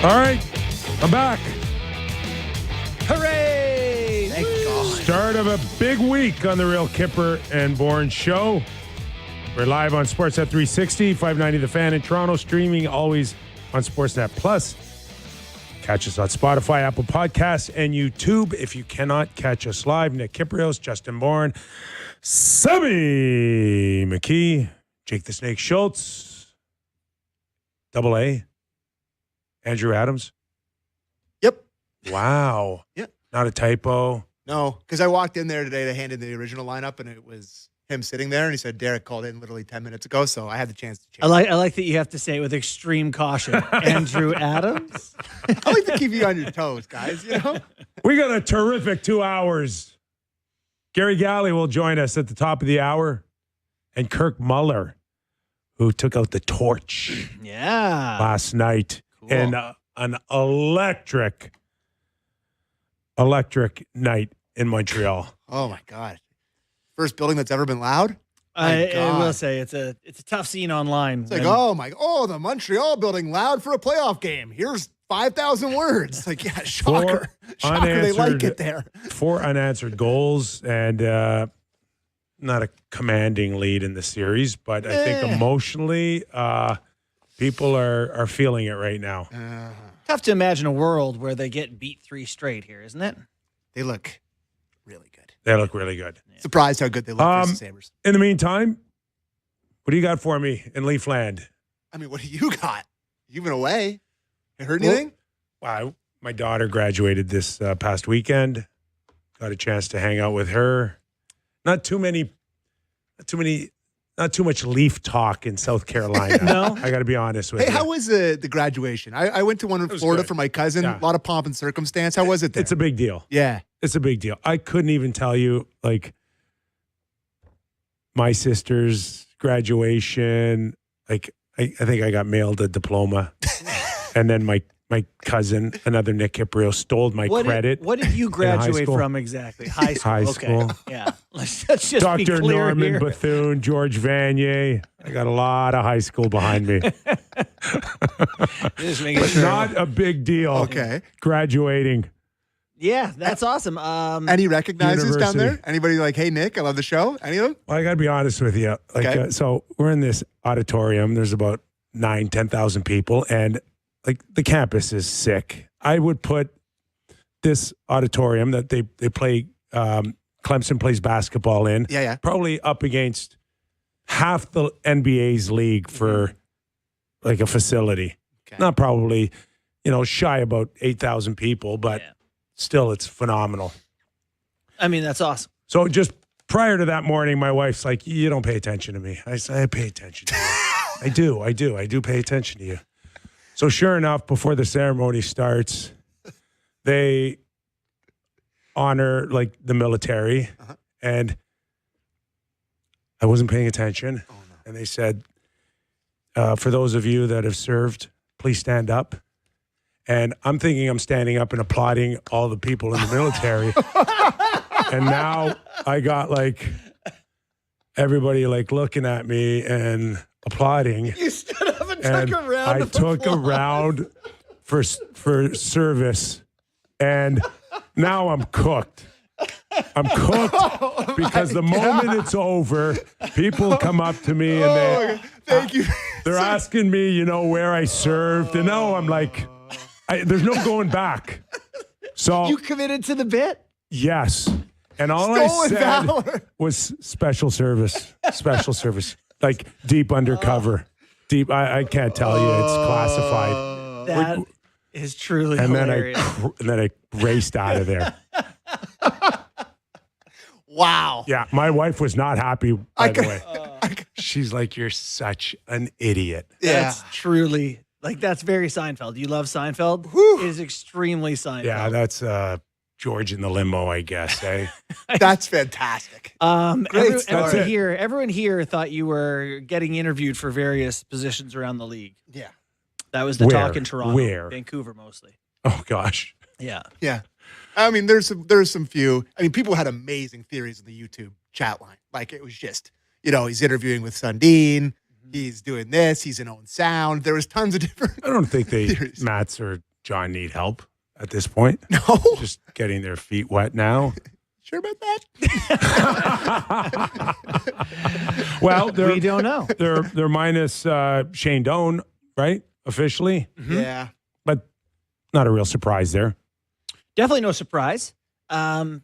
All right, I'm back. Hooray! Thank God. Start of a big week on the Real Kyper and Bourne Show. We're live on Sportsnet 360, 590 The Fan in Toronto, streaming always on Sportsnet Plus. Catch us on Spotify, Apple Podcasts, and YouTube. If you cannot catch us live, Nick Kypreos, Justin Bourne, Sam McKee, Jake the Snake Schultz, Double A, Andrew Adams. Yep. Wow. Yep. Not a typo. No, because I walked in there today to hand in the original lineup, and it was him sitting there, and he said Derek called in literally 10 minutes ago, so I had the chance to change. I like that you have to say it with extreme caution. Andrew Adams? I like to keep you on your toes, guys, you know? We got a terrific 2 hours. Garry Galley will join us at the top of the hour, and Kirk Muller, who took out the torch Yeah. last night Cool. in an electric night in Montreal. Oh, my God. First building that's ever been loud? I God. will say it's a tough scene online. It's like, the Montreal building loud for a playoff game. Here's 5,000 words. It's like, yeah, shocker. Shocker, they like it there. 4 unanswered goals and not a commanding lead in the series, but I think emotionally people are feeling it right now. Tough to imagine a world where they get beat 3 straight here, isn't it? They look really good. They look really good. Surprised how good they look versus Sabres. In the meantime, what do you got for me in Leafland? I mean, what do you got? You've been away. You heard anything? Wow, my daughter graduated this past weekend. Got a chance to hang out with her. Not too much Leaf talk in South Carolina. No? I got to be honest with Hey, you. how was the graduation? I went to one in was Florida good. for my cousin. Yeah. A lot of pomp and circumstance. How was it there? It's a big deal. yeah. It's a big deal. I couldn't even tell you, like, my sister's graduation. Like, I think I got mailed a diploma. And then my cousin, another Nick Kypreos, stole my credit. What did you high graduate school. from exactly? High school. High Okay. school. Yeah. Let's just be Dr. clear Norman here. Bethune, George Vanier. I got a lot of high school behind me. Just making But sure. not a big deal. Okay. Graduating. Yeah, that's awesome. Any recognizes down there? University. Anybody like, hey, Nick, I love the show? Any of them? Well, I got to be honest with you. Like, Okay. so we're in this auditorium. There's about 10,000 people, and like the campus is sick. I would put this auditorium that they play, Clemson plays basketball in, Yeah. probably up against half the NBA's league for like a facility. Okay. Not probably, shy about 8,000 people, but Yeah. still it's phenomenal. I mean, that's awesome. So just prior to that morning, my wife's like, you don't pay attention to me. I say, I pay attention to you. I do pay attention to you. So sure enough, before the ceremony starts, they honor like the military, and I wasn't paying attention. Oh, no. And they said, for those of you that have served, please stand up. And I'm thinking I'm standing up and applauding all the people in the military. And now I got like everybody like looking at me and applauding. You stood up and And took a round I of took a applause. round for service, and now I'm cooked. I'm cooked because the moment it's over, people come up to me and Thank you. they're asking me, where I served, and now I'm like, there's no going back. So You committed to the bit? yes, and all Stolen I said valor. was special service, like deep undercover. Deep, I can't tell you. It's classified. That is truly And then hilarious. I raced out of there. Wow. Yeah, my wife was not happy, by the ca- way. She's like, you're such an idiot. Yeah. That's truly, that's very Seinfeld. You love Seinfeld? Whew. It is extremely Seinfeld. Yeah, that's George in the limo, I guess, eh? That's fantastic. Great story. Everyone here thought you were getting interviewed for various positions around the league. Yeah. That was the Where? talk in Toronto. Where? Vancouver mostly. Oh, gosh. Yeah. Yeah. I mean, there's some few. I mean, people had amazing theories in the YouTube chat line. Like, it was just, he's interviewing with Sundin. He's doing this. He's in own sound. There was tons of different. I don't think theories. Mats or John need help at this point? No. Just getting their feet wet now. Sure about that? Well, We don't know. They're minus Shane Doan, right? Officially. Mm-hmm. Yeah. But not a real surprise there. Definitely no surprise. I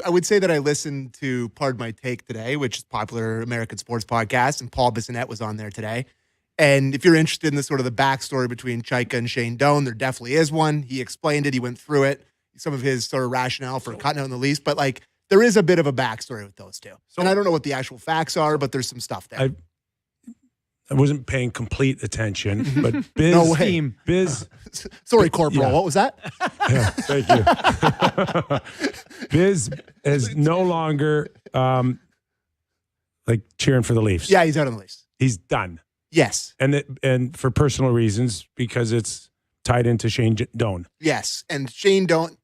would say that I listened to Pardon My Take today, which is a popular American sports podcast, and Paul Bissonnette was on there today. And if you're interested in the sort of the backstory between Chaika and Shane Doan, there definitely is one. He explained it. He went through it. Some of his sort of rationale for cutting out the lease. But, like, there is a bit of a backstory with those two. And I don't know what the actual facts are, but there's some stuff there. I wasn't paying complete attention, but Biz. No way. Biz. Sorry, Corporal. Yeah. What was that? Yeah, thank you. Biz is no longer like cheering for the Leafs. Yeah, he's out on the lease. He's done. Yes. And for personal reasons, because it's tied into Shane Doan. Yes. And Shane Doan,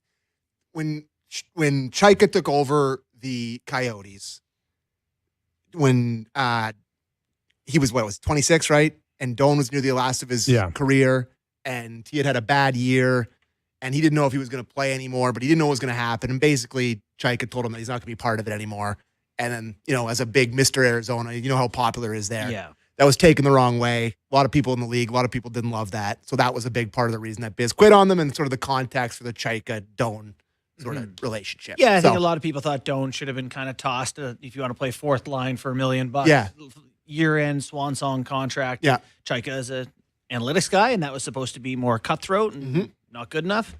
when Chaika took over the Coyotes, when he was, 26, right? And Doan was near the last of his career, and he had a bad year, and he didn't know if he was going to play anymore, but he didn't know what was going to happen. And basically, Chaika told him that he's not going to be part of it anymore. And then, as a big Mr. Arizona, you know how popular it is there. Yeah. That was taken the wrong way. A lot of people in the league, a lot of people didn't love that. So that was a big part of the reason that Biz quit on them, and sort of the context for the Chaika-Doan sort of relationship. Yeah, I think a lot of people thought Doan should have been kind of tossed if you want to play fourth line for $1 million. Yeah. Year-end swan song contract. Yeah. Chaika is an analytics guy, and that was supposed to be more cutthroat and not good enough.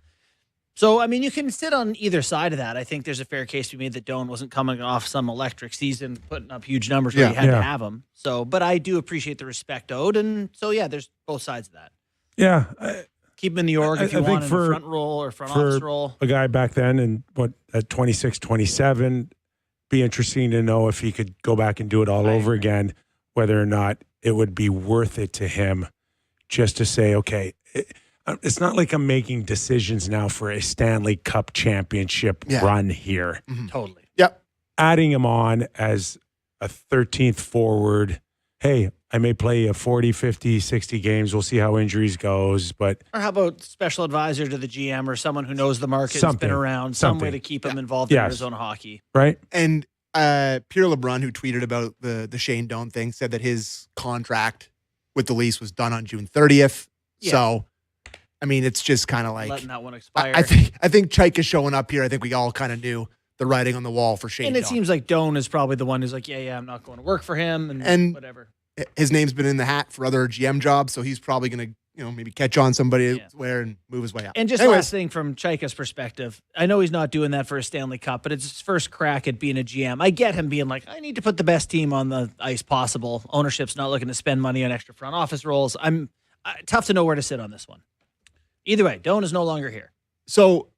So, I mean, you can sit on either side of that. I think there's a fair case to be made that Doan wasn't coming off some electric season, putting up huge numbers where you had to have him. So, but I do appreciate the respect owed. And so, yeah, there's both sides of that. Yeah. Keep him in the org if you want in for, a front role or front office role. A guy back then and at 26, 27, be interesting to know if he could go back and do it all over again, whether or not it would be worth it to him just to say, okay, it's not like I'm making decisions now for a Stanley Cup championship run here. Mm-hmm. Totally. Yep. Adding him on as a 13th forward, hey, I may play a 40, 50, 60 games. We'll see how injuries goes. But or how about special advisor to the GM or someone who knows the market, has been around, some way to keep him involved in Arizona hockey. Right. And Pierre LeBrun, who tweeted about the Shane Doan thing, said that his contract with the Leafs was done on June 30th. Yeah. So, I mean, it's just kind of like letting that one expire. I think Chaika showing up here. I think we all kind of knew the writing on the wall for Shane. And it Doan. Seems like Doan is probably the one who's like, I'm not going to work for him and whatever. His name's been in the hat for other GM jobs, so he's probably going to, maybe catch on somebody elsewhere and move his way up. And just last thing from Chaika's perspective, I know he's not doing that for a Stanley Cup, but it's his first crack at being a GM. I get him being like, I need to put the best team on the ice possible. Ownership's not looking to spend money on extra front office roles. Tough to know where to sit on this one. Either way, Doan is no longer here. So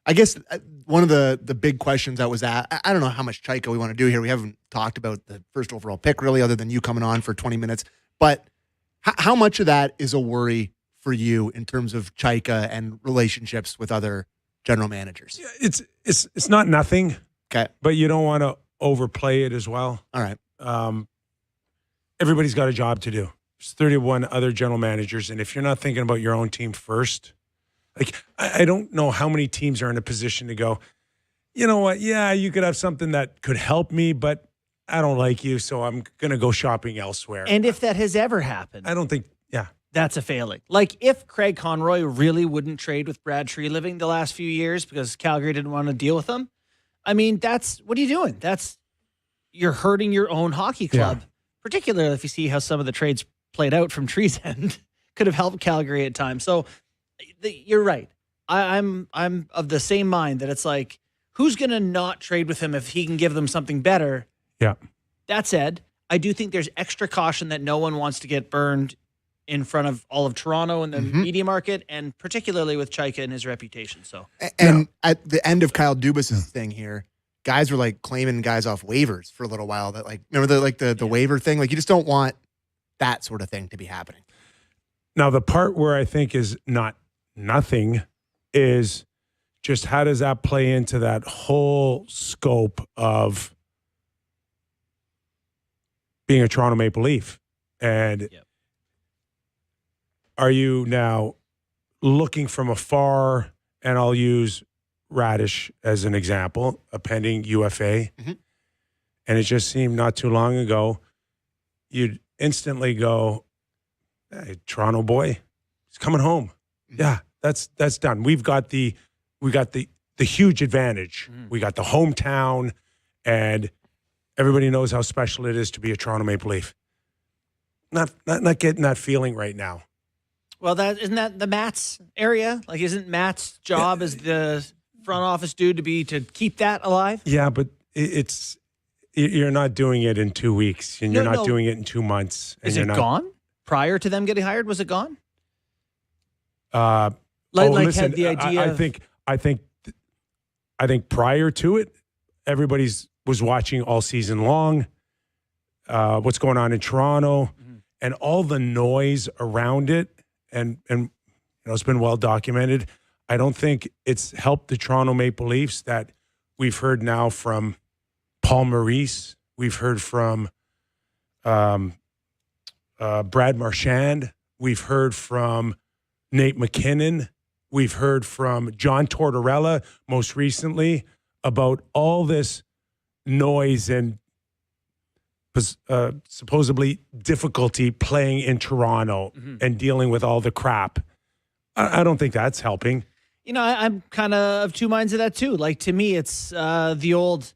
I guess one of the big questions that was at, I don't know how much Chaika we want to do here. We haven't talked about the first overall pick really, other than you coming on for 20 minutes. But how much of that is a worry for you in terms of Chaika and relationships with other general managers? Yeah, it's not nothing. Okay. But you don't want to overplay it as well. All right. Everybody's got a job to do. There's 31 other general managers, and if you're not thinking about your own team first, like I don't know how many teams are in a position to go, you know what? Yeah, you could have something that could help me, but I don't like you, so I'm going to go shopping elsewhere. And if that has ever happened, I don't think, that's a failing. Like if Craig Conroy really wouldn't trade with Brad Treliving the last few years because Calgary didn't want to deal with him, I mean, what are you doing? You're hurting your own hockey club, particularly if you see how some of the trades played out from Tree's end. Could have helped Calgary at times. So you're right. I'm of the same mind that it's like, who's going to not trade with him if he can give them something better? Yeah. That said, I do think there's extra caution that no one wants to get burned in front of all of Toronto and the media market, and particularly with Chaika and his reputation. So, and at the end of Kyle Dubas's thing here, guys were like claiming guys off waivers for a little while. That like remember the waiver thing. Like you just don't want that sort of thing to be happening. Now the part where I think is not nothing is just how does that play into that whole scope of being a Toronto Maple Leaf? And are you now looking from afar, and I'll use Radish as an example, a pending UFA. Mm-hmm. And it just seemed not too long ago, you'd instantly go, hey, Toronto boy, he's coming home. Mm-hmm. Yeah, that's done. We got the huge advantage. Mm-hmm. We got the hometown, and everybody knows how special it is to be a Toronto Maple Leaf. Not getting that feeling right now. Well, isn't that the Matt's area? Like, isn't Matt's job as the front office dude to keep that alive? Yeah, but you're not doing it in 2 weeks, and you're not doing it in 2 months. And Is it gone? Prior to them getting hired, was it gone? Listen, had the idea. I think prior to it, everybody's was watching all season long. What's going on in Toronto, and all the noise around it, and it's been well documented. I don't think it's helped the Toronto Maple Leafs that we've heard now from Paul Maurice. We've heard from Brad Marchand. We've heard from Nate McKinnon. We've heard from John Tortorella most recently about all this noise and supposedly difficulty playing in Toronto and dealing with all the crap. I don't think that's helping. I'm kind of two minds of that too. Like, to me, it's the old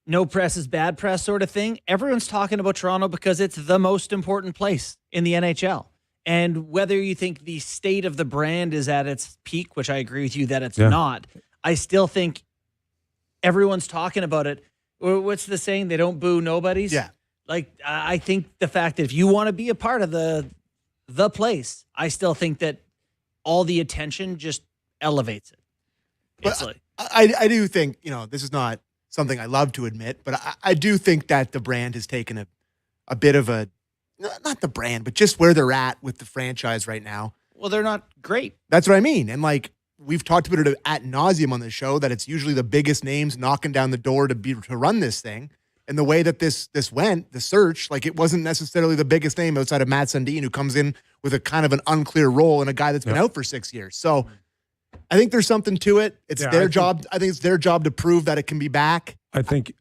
no press is bad press sort of thing. Everyone's talking about Toronto because it's the most important place in the NHL. And whether you think the state of the brand is at its peak, which I agree with you that it's not, I still think everyone's talking about it. What's the saying? They don't boo nobodies. Yeah. Like, I think the fact that if you want to be a part of the place, I still think that all the attention just elevates it. But I do think, this is not something I love to admit, but I do think that the brand has taken a bit of a, not the brand, but just where they're at with the franchise right now. Well, they're not great. That's what I mean. And we've talked about it ad nauseum on the show, that it's usually the biggest names knocking down the door to run this thing. And the way that this went, the search, it wasn't necessarily the biggest name outside of Matt Sundin, who comes in with a kind of an unclear role and a guy that's been out for 6 years. So I think there's something to it. It's their job. I think it's their job to prove that it can be back. I think,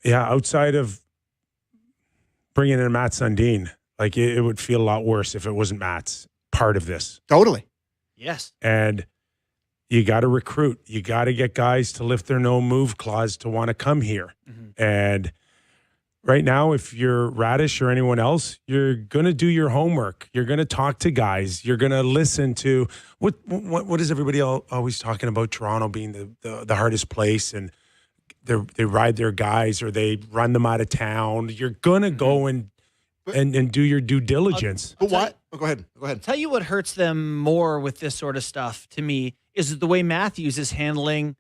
outside of bringing in Matt Sundin, it would feel a lot worse if it wasn't Matt's part of this. Totally. Yes. And you got to recruit. You got to get guys to lift their no move clause to want to come here. Mm-hmm. And right now, if you're Radish or anyone else, you're going to do your homework. You're going to talk to guys. You're going to listen to what is everybody always talking about Toronto being the hardest place, and they ride their guys or they run them out of town. You're going to go and do your due diligence. But what? Go ahead. Tell you what hurts them more with this sort of stuff, to me, is the way Matthews is handling.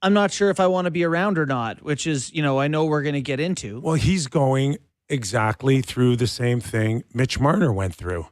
I'm not sure if I want to be around or not, which is, I know we're going to get into. Well, he's going exactly through the same thing Mitch Marner went through.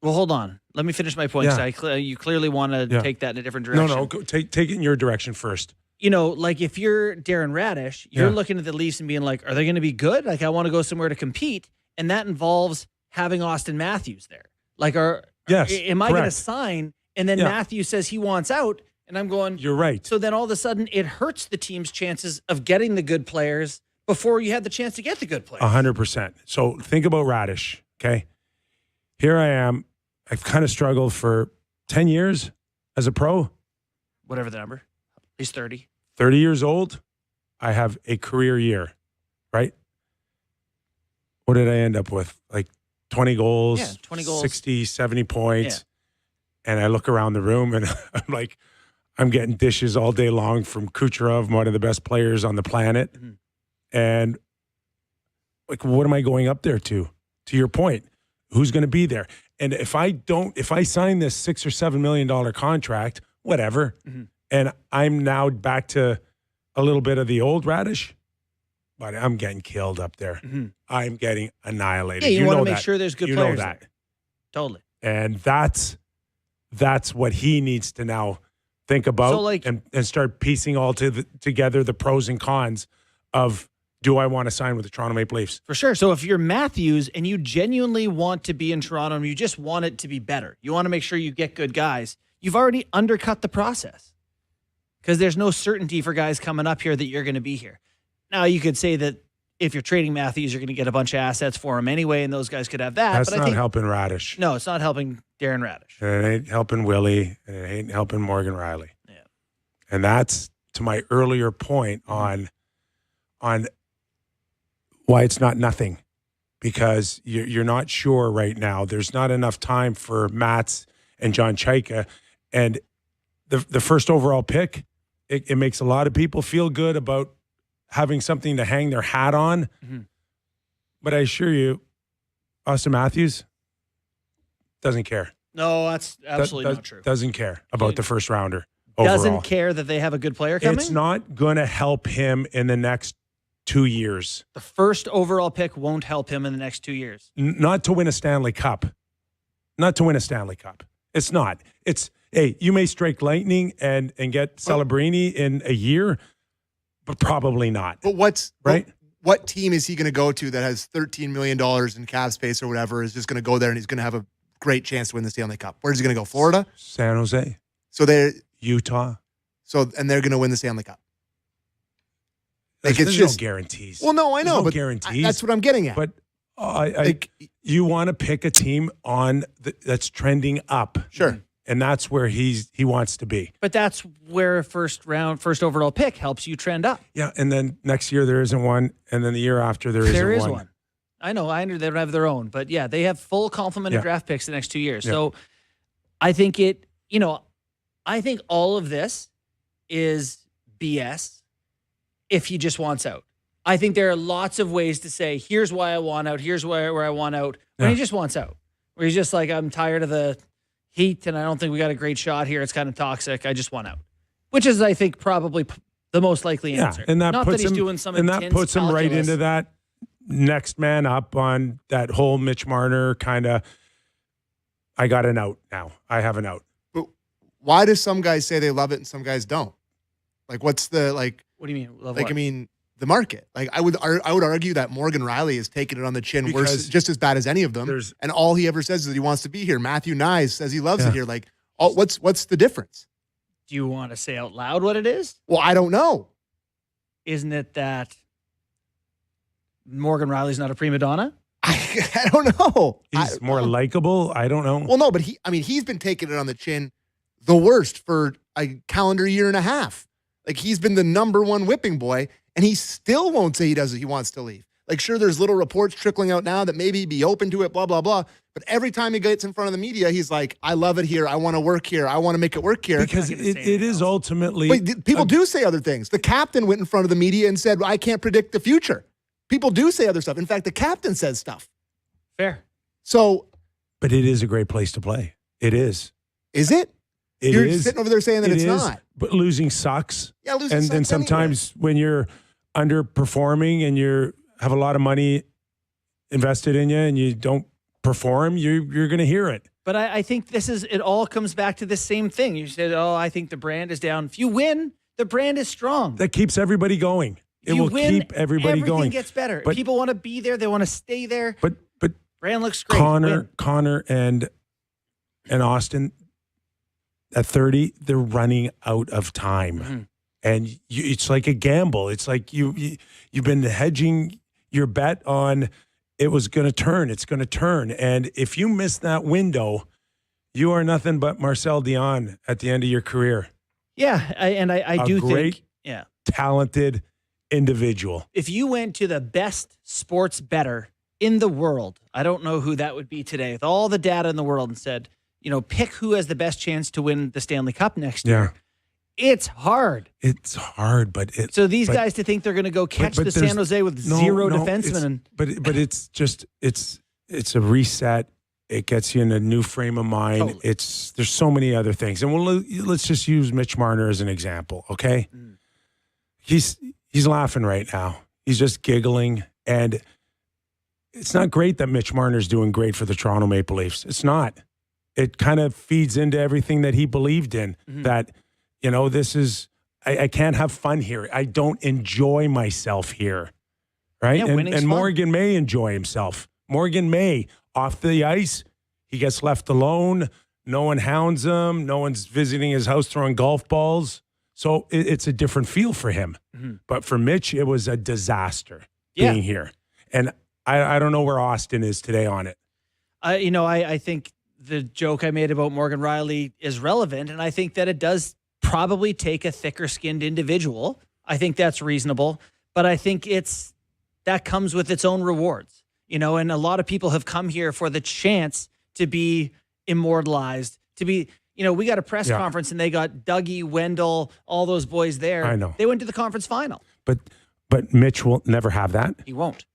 Well, hold on. Let me finish my point. Yeah. You clearly want to take that in a different direction. No, take it in your direction first. If you're Darren Radish, you're looking at the Leafs and being like, are they going to be good? I want to go somewhere to compete. And that involves having Auston Matthews there. Am I going to sign? And then Matthews says he wants out. And I'm going, you're right. So then all of a sudden it hurts the team's chances of getting the good players before you had the chance to get the good players. 100%. So think about Radish, okay? Here I am. I've kind of struggled for 10 years as a pro. Whatever the number. He's 30. 30 years old. I have a career year, right? What did I end up with? 20 goals, 20 goals, 60, 70 points. Yeah. And I look around the room and I'm getting dishes all day long from Kucherov, one of the best players on the planet. Mm-hmm. And what am I going up there to? To your point, who's going to be there? And if I sign this $6 or $7 million contract, whatever, and I'm now back to a little bit of the old Radish, but I'm getting killed up there. Mm-hmm. I'm getting annihilated. Yeah, you want to make sure there's good players. You know that. There. Totally. And that's what he needs to now think about and start piecing all together the pros and cons of do I want to sign with the Toronto Maple Leafs? For sure. So if you're Matthews and you genuinely want to be in Toronto and you just want it to be better, you want to make sure you get good guys, you've already undercut the process because there's no certainty for guys coming up here that you're going to be here. Now, you could say that if you're trading Matthews, you're going to get a bunch of assets for him anyway, and those guys could have that. That's but not I think, helping Radish. No, it's not helping Darren Radish. And it ain't helping Willie, and it ain't helping Morgan Riley. Yeah. And that's to my earlier point on why it's not nothing, because you're not sure right now. There's not enough time for Mats and John Chaika. And the first overall pick, it makes a lot of people feel good about having something to hang their hat on. Mm-hmm. But I assure you, Auston Matthews doesn't care. No, that's absolutely not true. Doesn't care about the first rounder overall. Doesn't care that they have a good player coming? It's not going to help him in the next 2 years. The first overall pick won't help him in the next 2 years. Not to win a Stanley Cup. Not to win a Stanley Cup. It's not. It's, hey, you may strike lightning and get Celebrini in a year, but probably not. But what team is he going to go to that has $13 million in cap space or whatever, is just going to go there and he's going to have a great chance to win the Stanley Cup? Where's he going to go? Florida? San Jose. So they're Utah. and they're going to win the Stanley Cup. There's no guarantees. Well, no, I know, but guarantees. That's what I'm getting at. But you want to pick a team that's trending up. Sure. And that's where he wants to be. But that's where first overall pick helps you trend up. Yeah, and then next year there isn't one, and then the year after there isn't one. I know. I know they don't have their own, but yeah, they have full complement of draft picks the next 2 years. Yeah. So I think I think all of this is BS if he just wants out. I think there are lots of ways to say, here's why I want out, here's where I want out, when he just wants out. Where he's just like, I'm tired of the heat and I don't think we got a great shot here. It's kind of toxic. I just want out. Which is, I think, probably the most likely answer. And that Not puts that he's him, doing some and intense that puts him right calculus. into that next man up on that whole Mitch Marner kind of, I got an out now. I have an out. But why do some guys say they love it and some guys don't? Like, what's the, like... What do you mean? Love like, what? I mean, the market. Like, I would argue that Morgan Riley is taking it on the chin worse, just as bad as any of them. And all he ever says is that he wants to be here. Matthew Nyes says he loves it here. Like, what's the difference? Do you want to say out loud what it is? Well, I don't know. Isn't it that Morgan Riley's not a prima donna? I don't know. He's more likable. I don't know. Well, no, but he's been taking it on the chin the worst for a calendar year and a half. Like, he's been the number one whipping boy, and he still won't say he wants to leave. Like, sure, there's little reports trickling out now that maybe he'd be open to it, blah, blah, blah. But every time he gets in front of the media, he's like, I love it here. I want to work here. I want to make it work here. Because it is ultimately... Wait, people do say other things. The captain went in front of the media and said, I can't predict the future. People do say other stuff. In fact, the captain says stuff. Fair. So... But it is a great place to play. It is. Is it? You're just sitting over there saying that it's not. But losing sucks. Yeah, losing sucks. And then sometimes when you're underperforming and you have a lot of money invested in you and you don't perform, you're going to hear it. But I think it all comes back to the same thing. You said, I think the brand is down. If you win, the brand is strong. That keeps everybody going. It will keep everybody going. Everything gets better. But people want to be there. They want to stay there. But brand looks great. Connor and Auston, at 30, they're running out of time. Mm-hmm. And it's like a gamble. It's like you've been hedging your bet on it was going to turn. It's going to turn. And if you miss that window, you are nothing but Marcel Dion at the end of your career. Yeah, I do think, talented individual. If you went to the best sports bettor in the world, I don't know who that would be today, with all the data in the world, and said, pick who has the best chance to win the Stanley Cup next year. It's hard. It's hard, but so these guys to think they're going to go catch the San Jose with zero defensemen. But it's just it's a reset. It gets you in a new frame of mind. Totally. There's so many other things, and let's just use Mitch Marner as an example. Okay, he's laughing right now. He's just giggling, and it's not great that Mitch Marner's doing great for the Toronto Maple Leafs. It's not. It kind of feeds into everything that he believed in, that, this is, I can't have fun here. I don't enjoy myself here. right? Yeah, winning's and fun. Morgan may enjoy himself. Morgan may, off the ice, he gets left alone. No one hounds him. No one's visiting his house throwing golf balls. So it's a different feel for him. Mm-hmm. But for Mitch, it was a disaster Yeah. being here. And I don't know where Auston is today on it. I think the joke I made about Morgan Rielly is relevant, and I think that it does probably take a thicker-skinned individual. I think that's reasonable, but I think that comes with its own rewards, and a lot of people have come here for the chance to be immortalized, to be, we got a press conference and they got Dougie, Wendell, all those boys there. I know. They went to the conference final. But Mitch will never have that. He won't.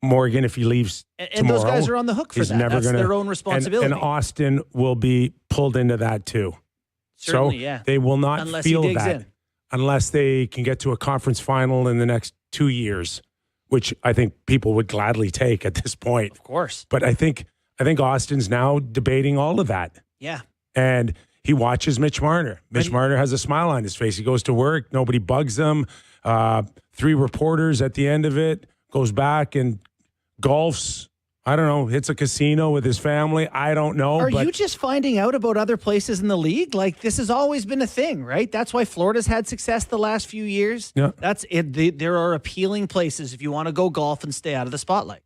Morgan, if he leaves And tomorrow, those guys are on the hook for he's that. never That's gonna, their own responsibility. And Auston will be pulled into that too. Certainly, so yeah. they will not Unless he feel digs that in. unless they can get to a conference final in the next 2 years, which I think people would gladly take at this point. Of course. But I think Austin's now debating all of that. Yeah. And he watches Mitch Marner. Mitch Marner has a smile on his face. He goes to work. Nobody bugs him. 3 reporters at the end of it, goes back and golfs. I don't know, hits a casino with his family. I don't know. Are you just finding out about other places in the league? Like, this has always been a thing, right? That's why Florida's had success the last few years. Yeah. That's it. There are appealing places if you want to go golf and stay out of the spotlight.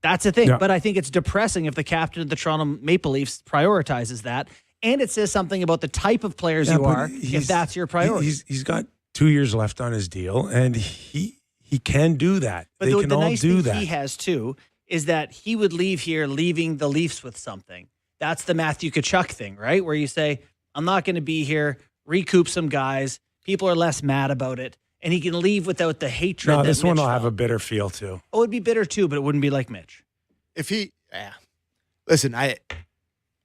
That's a thing. Yeah. But I think it's depressing if the captain of the Toronto Maple Leafs prioritizes that. And it says something about the type of players you are if that's your priority. He's got 2 years left on his deal, and he can do that. But they the can all nice do thing that. he has, too, is that he would leave here leaving the Leafs with something. That's the Matthew Tkachuk thing, right? Where you say, I'm not going to be here, recoup some guys. People are less mad about it. And he can leave without the hatred. No, that this one Mitch will have felt. a bitter feel, too. Oh, it'd be bitter, too, but it wouldn't be like Mitch. Listen, I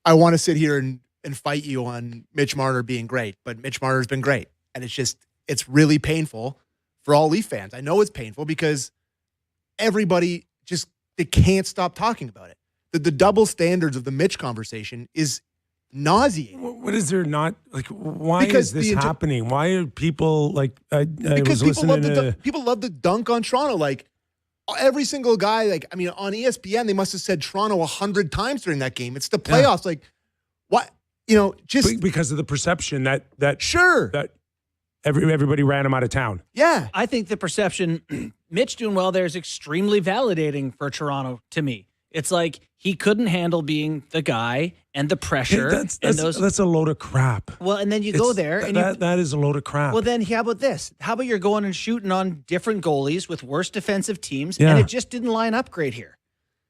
want to sit here and fight you on Mitch Marner being great, but Mitch Marner's been great. And it's really painful for all Leaf fans. I know it's painful because everybody they can't stop talking about it. The double standards of the Mitch conversation is nauseating. What is there not, like, why Because is this happening? Why are people, like, I Because was people listening people love to dunk on Toronto. Like, every single guy, on ESPN, they must have said Toronto 100 times during that game. It's the playoffs. Like, what? Just because of the perception that sure. that everybody ran him out of town. Yeah. I think the perception, Mitch doing well there is extremely validating for Toronto to me. It's like he couldn't handle being the guy and the pressure. That's a load of crap. Well, and then you go there and that is a load of crap. Well, then how about this? How about you're going and shooting on different goalies with worse defensive teams, Yeah. and it just didn't line up great here.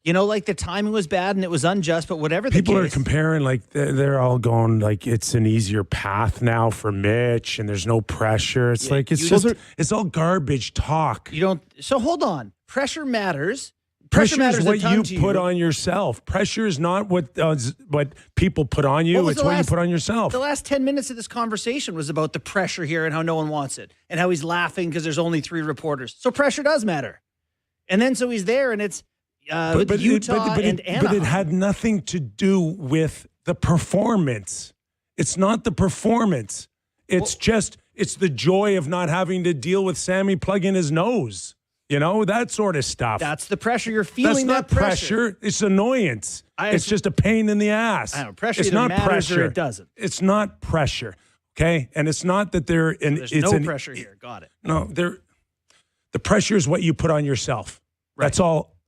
Like the timing was bad and it was unjust, but whatever the People case. are comparing, like, they're all going, like, it's an easier path now for Mitch and there's no pressure. It's like, it's all garbage talk. So hold on. Pressure matters. Pressure matters is a what ton you to put on yourself. Pressure is not what people put on you. It's what you put on yourself. The last 10 minutes of this conversation was about the pressure here and how no one wants it and how he's laughing because there's only 3 reporters. So pressure does matter. And then so he's there and it's Utah and Anaheim. But it had nothing to do with the performance. It's not the performance. It's it's the joy of not having to deal with Sammy plugging his nose. That sort of stuff. That's the pressure you're feeling. That's not pressure. It's annoyance. It's just a pain in the ass. I know, pressure it's either not matters pressure. or it doesn't. It's not pressure. Okay? And it's not that they're There's no pressure here. Got it. No, the pressure is what you put on yourself. Right.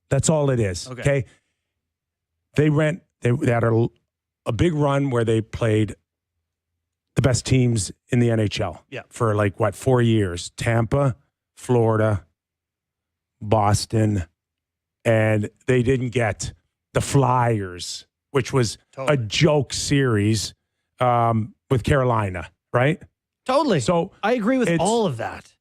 That's all it is. Okay. They had a big run where they played the best teams in the NHL. Yeah. For 4 years? Tampa, Florida, Boston, and they didn't get the Flyers, which was a joke series with Carolina, right? Totally. So I agree with all of that.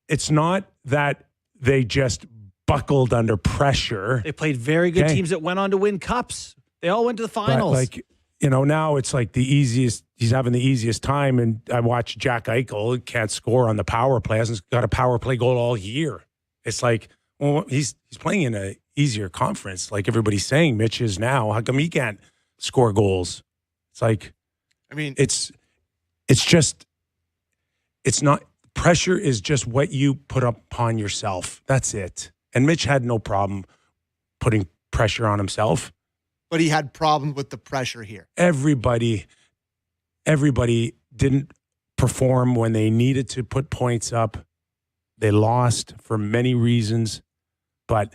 It's not that they just buckled under pressure. They played very good teams that went on to win cups. They all went to the finals. But now it's like the easiest. He's having the easiest time. And I watched Jack Eichel can't score on the power play. Hasn't got a power play goal all year. It's like, well, he's playing in a easier conference. Like everybody's saying, Mitch is now. How come he can't score goals? It's like, it's not. pressure is just what you put upon yourself. That's it. And Mitch had no problem putting pressure on himself. But he had problems with the pressure here. Everybody didn't perform when they needed to put points up. They lost for many reasons, but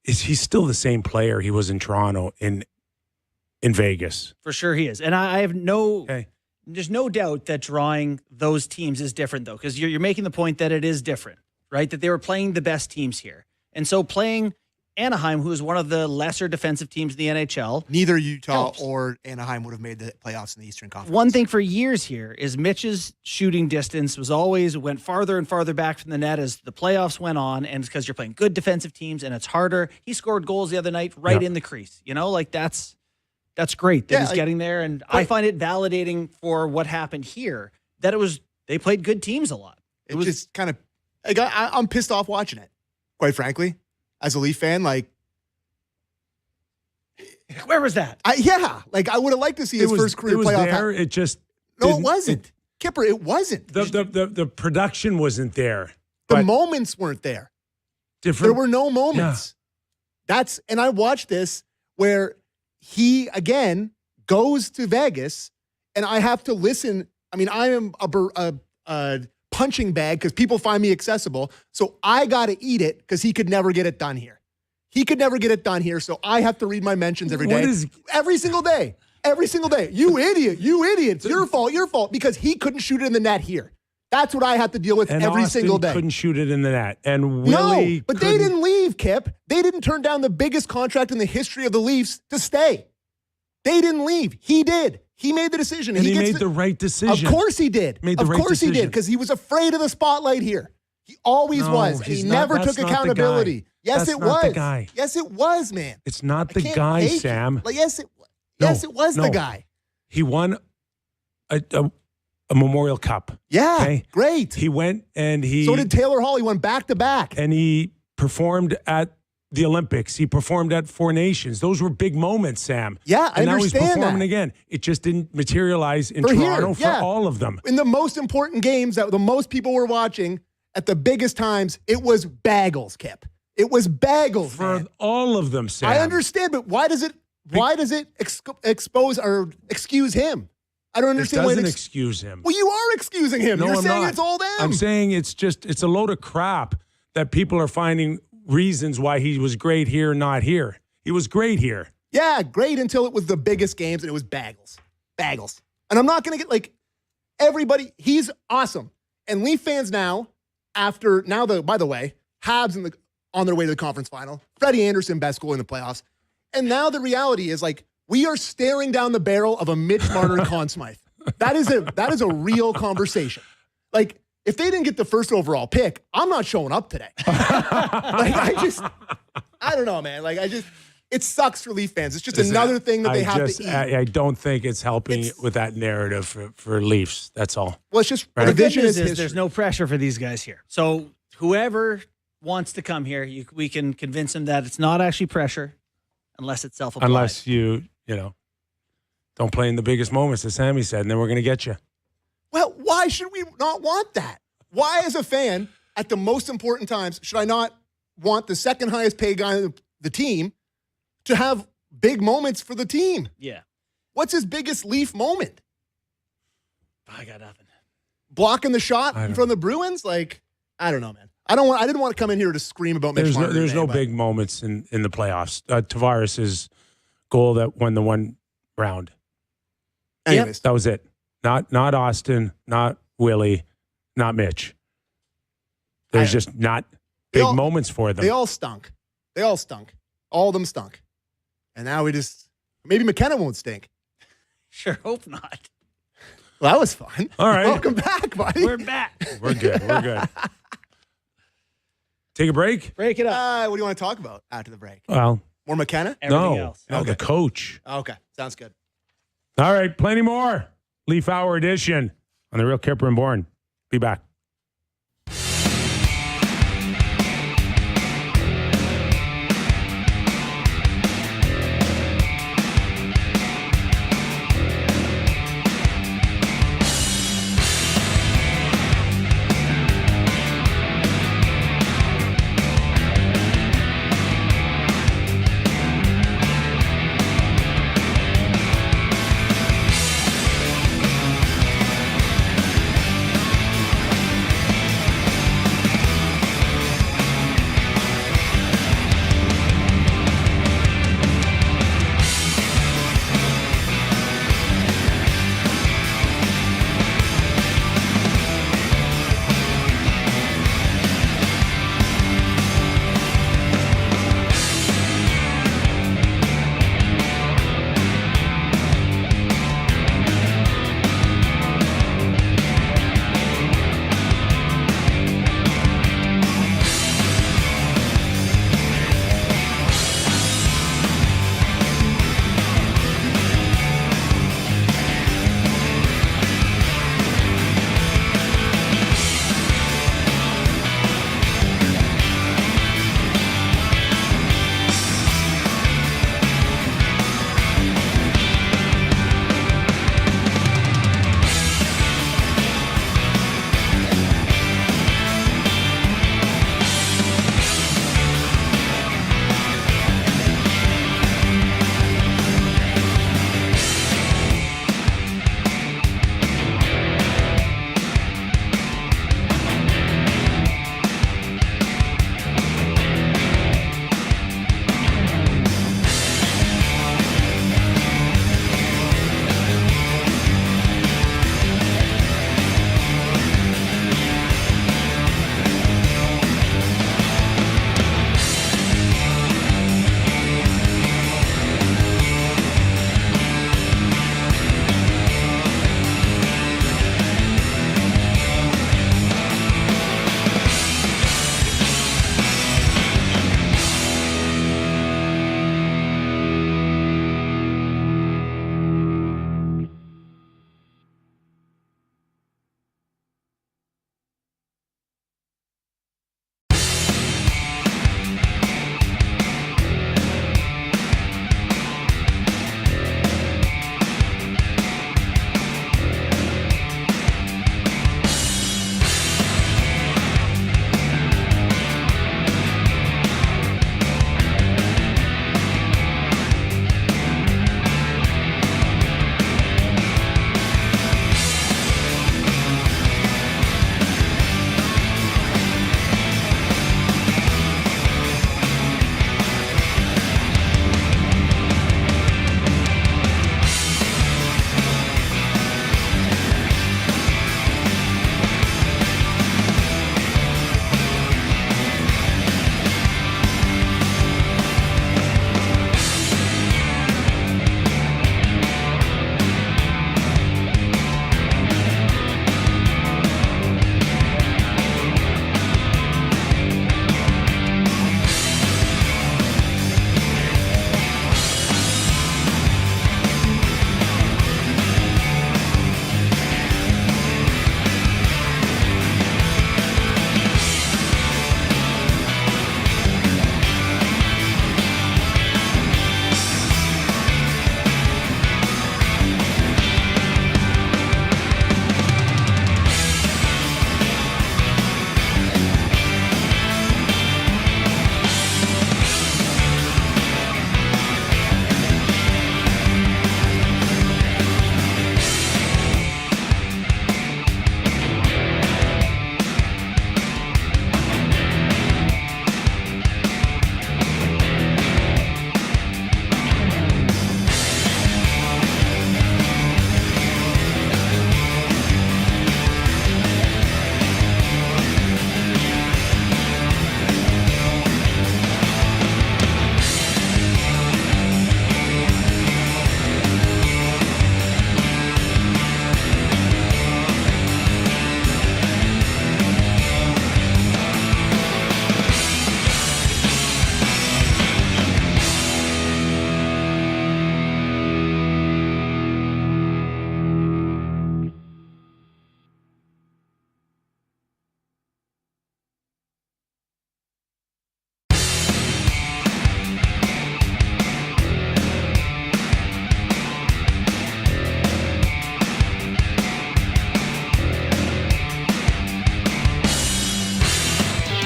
he's still the same player he was in Toronto, in Vegas. For sure he is. And I have there's no doubt that drawing those teams is different, though, because you're making the point that it is different, right? That they were playing the best teams here. And so playing Anaheim, who is one of the lesser defensive teams in the NHL. Neither Utah helps. or Anaheim would have made the playoffs in the Eastern Conference. One thing for years here is Mitch's shooting distance went farther and farther back from the net as the playoffs went on, and it's because you're playing good defensive teams and it's harder. He scored goals the other night in the crease. That's great that he's getting there, and I find it validating for what happened here that they played good teams a lot. It was just kind of I'm pissed off watching it, quite frankly. As a Leaf fan, where was that? I would have liked to see his first career playoff. There, it just it wasn't. Kipper, it wasn't. The production wasn't there. The moments weren't there. There were no moments. Yeah. And I watched this where he again goes to Vegas, and I have to listen. I mean, I am a punching bag because people find me accessible. So I got to eat it because he could never get it done here. He could never get it done here. So I have to read my mentions every day. Every single day. Every single day. You idiot. It's your fault because he couldn't shoot it in the net here. That's what I have to deal with every single day. Couldn't shoot it in the net. And Willie No, but they didn't leave, Kip. They didn't turn down the biggest contract in the history of the Leafs to stay. They didn't leave. He did. He made the decision. And he made the right decision. Of course he did. He did, because he was afraid of the spotlight here. He always was. He never took accountability. Yes, it was. The guy. Yes, it was, man. It's not the guy, Sam. Yes, it was the guy. He won a Memorial Cup. Yeah, okay? Great. He went and So did Taylor Hall. He went back to back. And he performed at the Olympics. He performed at Four Nations. Those were big moments, Sam. Yeah, I understand that. And now he's performing again. It just didn't materialize in Toronto for all of them. In the most important games that the most people were watching at the biggest times, it was bagels, Kip. It was bagels for all of them, Sam. I understand, but why does it expose or excuse him? I don't understand. It doesn't excuse him. Well, you are excusing him. You're saying not. It's all them. I'm saying it's a load of crap that people are finding reasons why he was great here, not here. He was great here. Yeah, great until it was the biggest games and it was bagels. And I'm not going to get everybody. He's awesome. And Leaf fans by the way, Habs on their way to the conference final. Freddie Anderson, best goalie in the playoffs. And now the reality is we are staring down the barrel of a Mitch Marner Conn Smythe. That is a real conversation. If they didn't get the first overall pick, I'm not showing up today. I don't know, man. It sucks for Leaf fans. It's just another thing that they have to eat. I don't think it's helping with that narrative for Leafs. That's all. Well, it's just the good news is there's no pressure for these guys here. So whoever wants to come here, we can convince them that it's not actually pressure unless it's self-applied. Unless you don't play in the biggest moments, as Sammy said, and then we're going to get you. Well, why should we not want that? Why, as a fan, at the most important times, should I not want the second highest paid guy on the team to have big moments for the team? Yeah. What's his biggest Leaf moment? I got nothing. Blocking the shot in front of the Bruins? I don't know, man. I didn't want to come in here to scream about Mitch Marner. There's no big moments in the playoffs. Tavares' goal that won the one round. Anyways. That was it. Not Austin, not Willie, not Mitch. There's just not big moments for them. They all stunk. All of them stunk. And now maybe McKenna won't stink. Sure hope not. Well, that was fun. All right. Welcome back, buddy. We're back. We're good. Take a break? Break it up. What do you want to talk about after the break? Well, more McKenna? Everything else. No, the coach. Okay, sounds good. All right, plenty more. Leaf Hour edition on the Real Kyper and Bourne. Be back.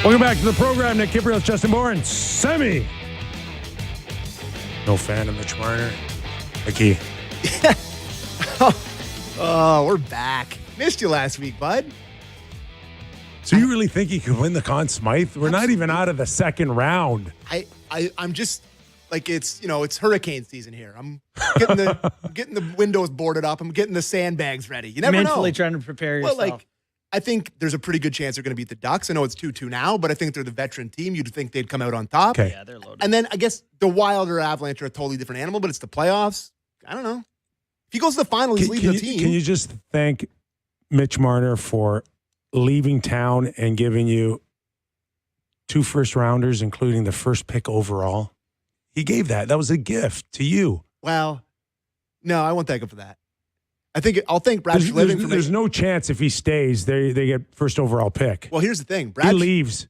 Welcome back to the program. Nick Kypreos, Justin Bourne, Semi. No fan of Mitch Marner. McKee. Oh, we're back. Missed you last week, bud. So you really think he could win the Conn Smythe? We're not even out of the second round. I'm just like it's hurricane season here. I'm getting the windows boarded up. I'm getting the sandbags ready. You never Mentally know. trying to prepare yourself. I think there's a pretty good chance they're going to beat the Ducks. I know it's 2-2 now, but I think they're the veteran team. You'd think they'd come out on top. Okay. Yeah, they're loaded. And then I guess the Wild or Avalanche are a totally different animal, but it's the playoffs. I don't know. If he goes to the final, he's leaving the team. Can you just thank Mitch Marner for leaving town and giving you 2 first-rounders, including the first pick overall? He gave that. That was a gift to you. Well, no, I won't thank him for that. I'll thank Brad Living for There's no chance if he stays, they get first overall pick. Well, here's the thing. He leaves.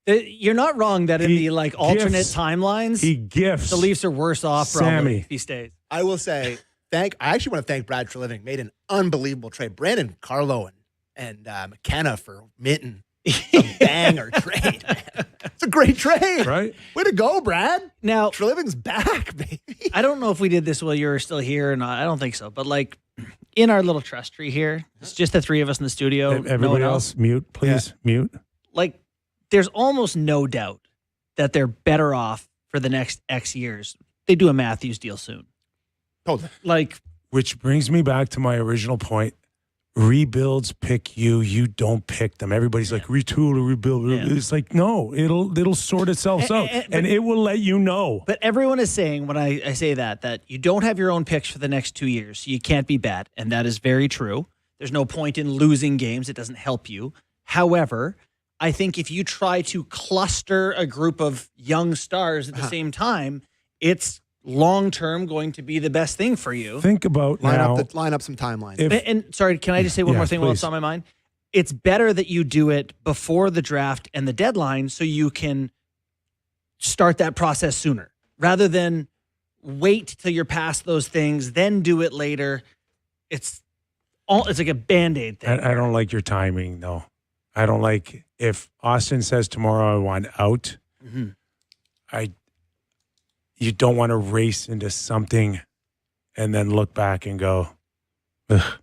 You're not wrong that in He the alternate gifts- timelines, He gifts. the Leafs are worse off probably Sammy. if he stays. I will say I actually want to thank Brad Living. Made an unbelievable trade. Brandon Carlo and McKenna for Minton. A banger trade, man. It's a great trade. Right? Way to go, Brad. Now, Treliving's back, baby. I don't know if we did this while you were still here or not. I don't think so. But in our little trust tree here, it's just the 3 of us in the studio. Everybody no one else, mute, please. Yeah. Mute. There's almost no doubt that they're better off for the next X years. They do a Matthews deal soon. Totally. Which brings me back to my original point. Rebuilds pick you. You don't pick them. Everybody's like, retool or rebuild. Yeah. It's like, no, it'll sort itself out. And it will let you know. But everyone is saying, when I say that you don't have your own picks for the next 2 years, so you can't be bad. And that is very true. There's no point in losing games. It doesn't help you. However, I think if you try to cluster a group of young stars at the same time, it's long-term going to be the best thing for you. Think about line now. up some timelines. And sorry, can I just say one more thing while it's on my mind? It's better that you do it before the draft and the deadline so you can start that process sooner rather than wait till you're past those things, then do it later. It's like a Band-Aid thing. I don't like your timing, though. I don't like if Austin says tomorrow I want out. Mm-hmm. You don't want to race into something and then look back and go, ugh.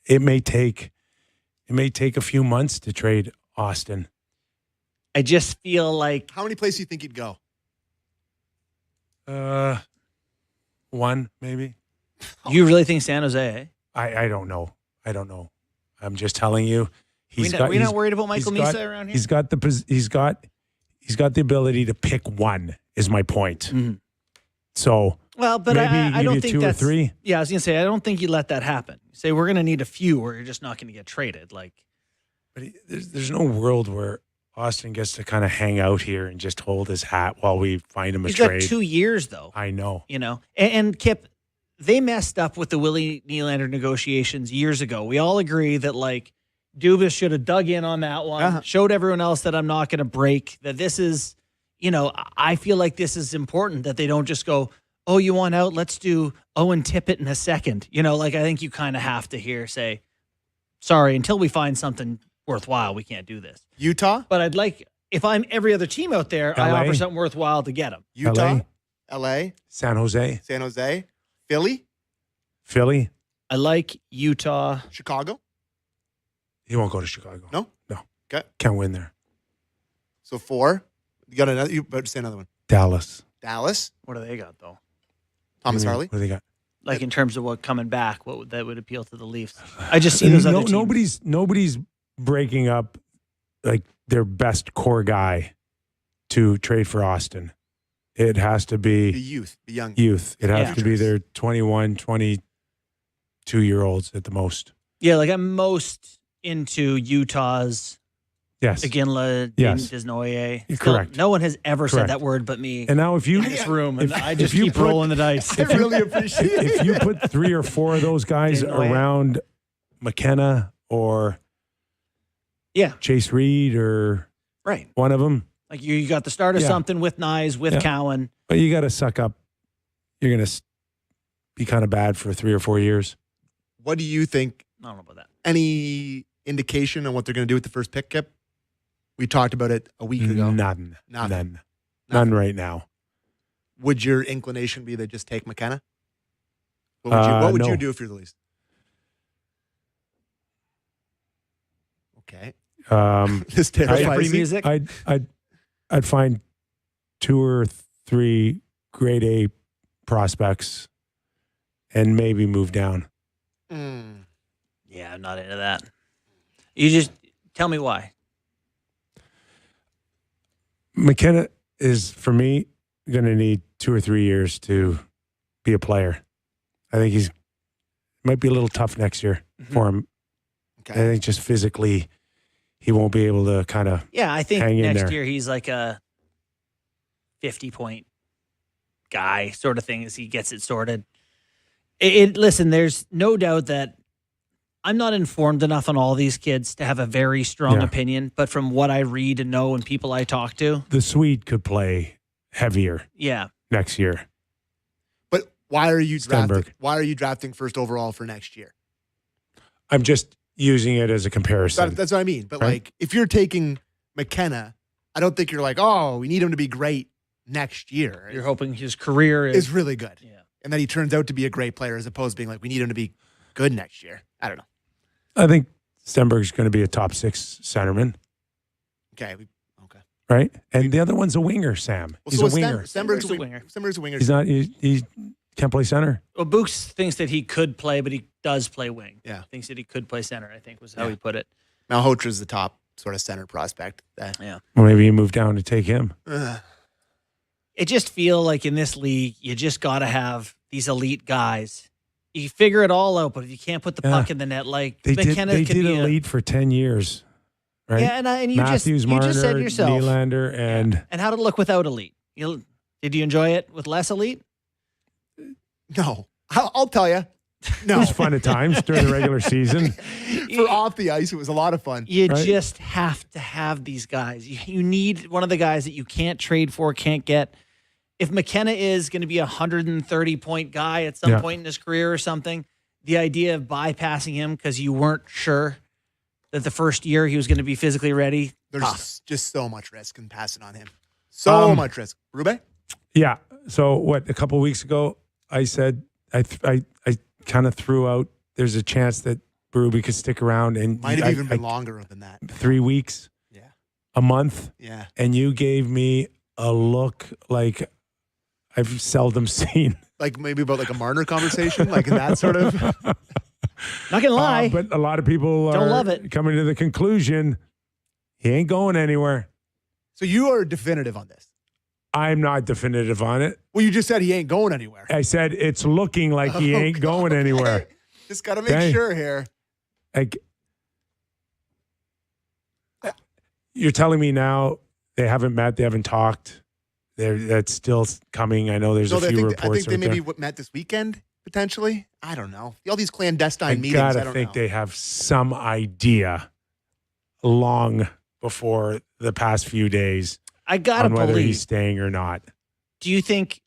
It may take a few months to trade Austin. I just feel like How many places do you think he'd go? 1 maybe. you really think San Jose, eh? I don't know. I'm just telling you. We're not worried about Michael Misa around here? He's got the ability to pick 1. Is my point. Mm-hmm. So but maybe I don't think 2 that's or 3. Yeah, I was gonna say I don't think you let that happen. Say we're gonna need a few, or you're just not gonna get traded. But there's no world where Austin gets to kind of hang out here and just hold his hat while we find him a trade. He's got 2 years though. I know. And Kip, they messed up with the Willie Nylander negotiations years ago. We all agree that Dubas should have dug in on that one, showed everyone else that I'm not going to break, that this is, I feel like this is important, that they don't just go, oh, you want out? Let's do Owen Tippett in a second. I think you kind of have to say, sorry, until we find something worthwhile, we can't do this. Utah? But I'd like, if I'm every other team out there, I LA? offer something worthwhile to get them. Utah? LA? San Jose? Philly? I like Utah. Chicago? He won't go to Chicago. No? No. Okay. Can't win there. So 4. You got another? You better say another one. Dallas. What do they got, though? Thomas Harley? What do they got? In terms of what coming back, that would appeal to the Leafs? I just see those other teams. Nobody's breaking up their best core guy to trade for Austin. It has to be The youth. The young. youth. It has to be their 21, 22-year-olds at the most. Yeah, I'm most into Utah's Yes. Iginla, Yes. Desnoyers. Correct. No one has ever said Correct. that word but me And now if you in this room, and I if just you keep put- rolling the dice. I really appreciate it. if you put 3 or 4 of those guys Desnoyers. around McKenna or Yeah, Chase Reed or right. one of them, You got the start of Yeah. something with Nyes, with Yeah. Cowan. but you got to suck up. You're going to be kind of bad for 3 or 4 years. What do you think? I don't know about that. Any indication on what they're going to do with the first pick, Kip? We talked about it a week ago. None right now. Would your inclination be to just take McKenna? What would No. you do if you're the Leafs? Okay. This terrifies music. I'd find 2 or 3 grade A prospects and maybe move down. Yeah, I'm not into that. You just tell me why. McKenna is, for me, going to need 2 or 3 years to be a player. I think he's might be a little tough next year for him. Okay. I think just physically, he won't be able to kind of I think hang in next there. year he's like a 50-point guy sort of thing as he gets it sorted. Listen, there's no doubt that I'm not informed enough on all these kids to have a very strong opinion, but from what I read and know and people I talk to, The Swede could play heavier yeah. next year. But why are you drafting? Stenberg. Why are you drafting first overall for next year? I'm just using it as a comparison. That's what I mean. But Right. like, if you're taking McKenna, I don't think you're like, oh, we need him to be great next year. You're hoping his career Is is really good, yeah. and that he turns out to be a great player, as opposed to being like, we need him to be good next year. I don't know. I think Stenberg's going to be a top 6 centerman, Okay. right? And the other one's a winger, Sam. Well, He's so a is winger. Stenberg's a winger. Stenberg's a winger. He's not. He can't play center. Well, Books thinks that he could play, but he does play wing. Yeah. Thinks that he could play center, I think was how he put it. Malhotra's the top sort of center prospect. Yeah. Well, maybe you move down to take him. It just feel like in this league, you just got to have these elite guys. You figure it all out, but if you can't put the puck in the net, like They McKenna did. They could did be elite for 10 years, right? Yeah, and you Matthews, just Marner, said yourself. Nylander, and And how did it look without elite? Did you enjoy it with less elite? No, I'll tell you. No, it was fun at times during the regular season. for off the ice, it was a lot of fun. You Right. just have to have these guys. You need one of the guys that you can't trade for, can't get. If McKenna is going to be a 130-point guy at some point in his career or something, the idea of bypassing him because you weren't sure that the first year he was going to be physically ready. There's just so much risk in passing on him. So much risk. Rube? Yeah. So what? A couple of weeks ago, I said I kind of threw out. There's a chance that Berube could stick around, and Might have even been longer than that. 3 weeks, Yeah. a month, Yeah. and you gave me a look like I've seldom seen. Like maybe about like a Marner conversation, like in that sort of. Not going to lie. But a lot of people Don't are love it. coming to the conclusion he ain't going anywhere. So you are definitive on this. I'm not definitive on it. Well, you just said he ain't going anywhere. I said it's looking like he ain't going anywhere. Just got to make Okay. sure here. Like, you're telling me now they haven't met, they haven't talked. That's still coming. I know there's a few reports. I think they out maybe there. met this weekend potentially. I don't know. All these clandestine I meetings. gotta I don't think know. they have some idea long before the past few days I got to on whether he's believe. staying or not. Do you think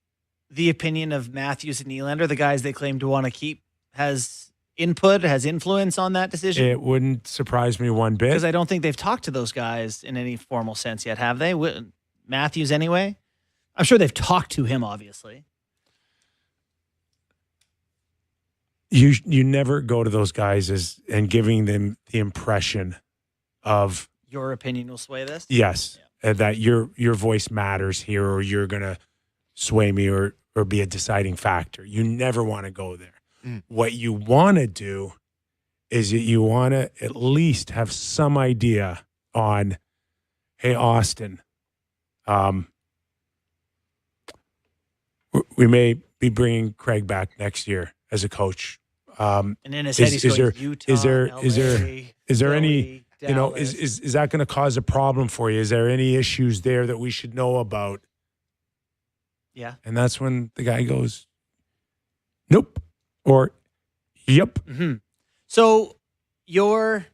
the opinion of Matthews and Nylander, the guys they claim to want to keep, has input, has influence on that decision? It wouldn't surprise me one bit. Because I don't think they've talked to those guys in any formal sense yet, have they? Matthews, anyway? I'm sure they've talked to him, obviously. You never go to those guys and giving them the impression of Your opinion will sway this? yes, that your voice matters here, or you're gonna sway me or be a deciding factor. You never want to go there. What you want to do is that you want to at least have some idea on, hey, Austin, we may be bringing Craig back next year as a coach. And in his head, he's going, Utah, is there LA, is there Philly, any Dallas. is that going to cause a problem for you? Is there any issues there that we should know about? Yeah. And that's when the guy goes, nope, or yep. Mm-hmm. So you're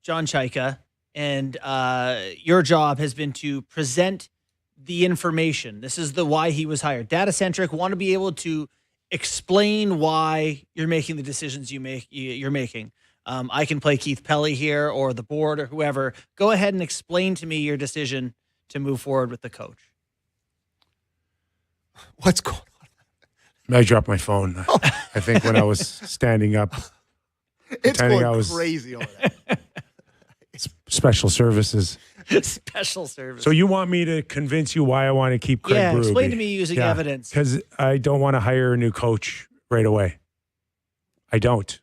John Chaika, and your job has been to present the information. This is the why he was hired. Data-centric, want to be able to explain why you're making the decisions you're making. I can play Keith Pelly here or the board or whoever. Go ahead and explain to me your decision to move forward with the coach. What's going on? I dropped my phone. I think when I was standing up. It's going I was crazy over there. Special services. Special service. So you want me to convince you why I want to keep Craig Berube? Explain to me using evidence. Because I don't want to hire a new coach right away. I don't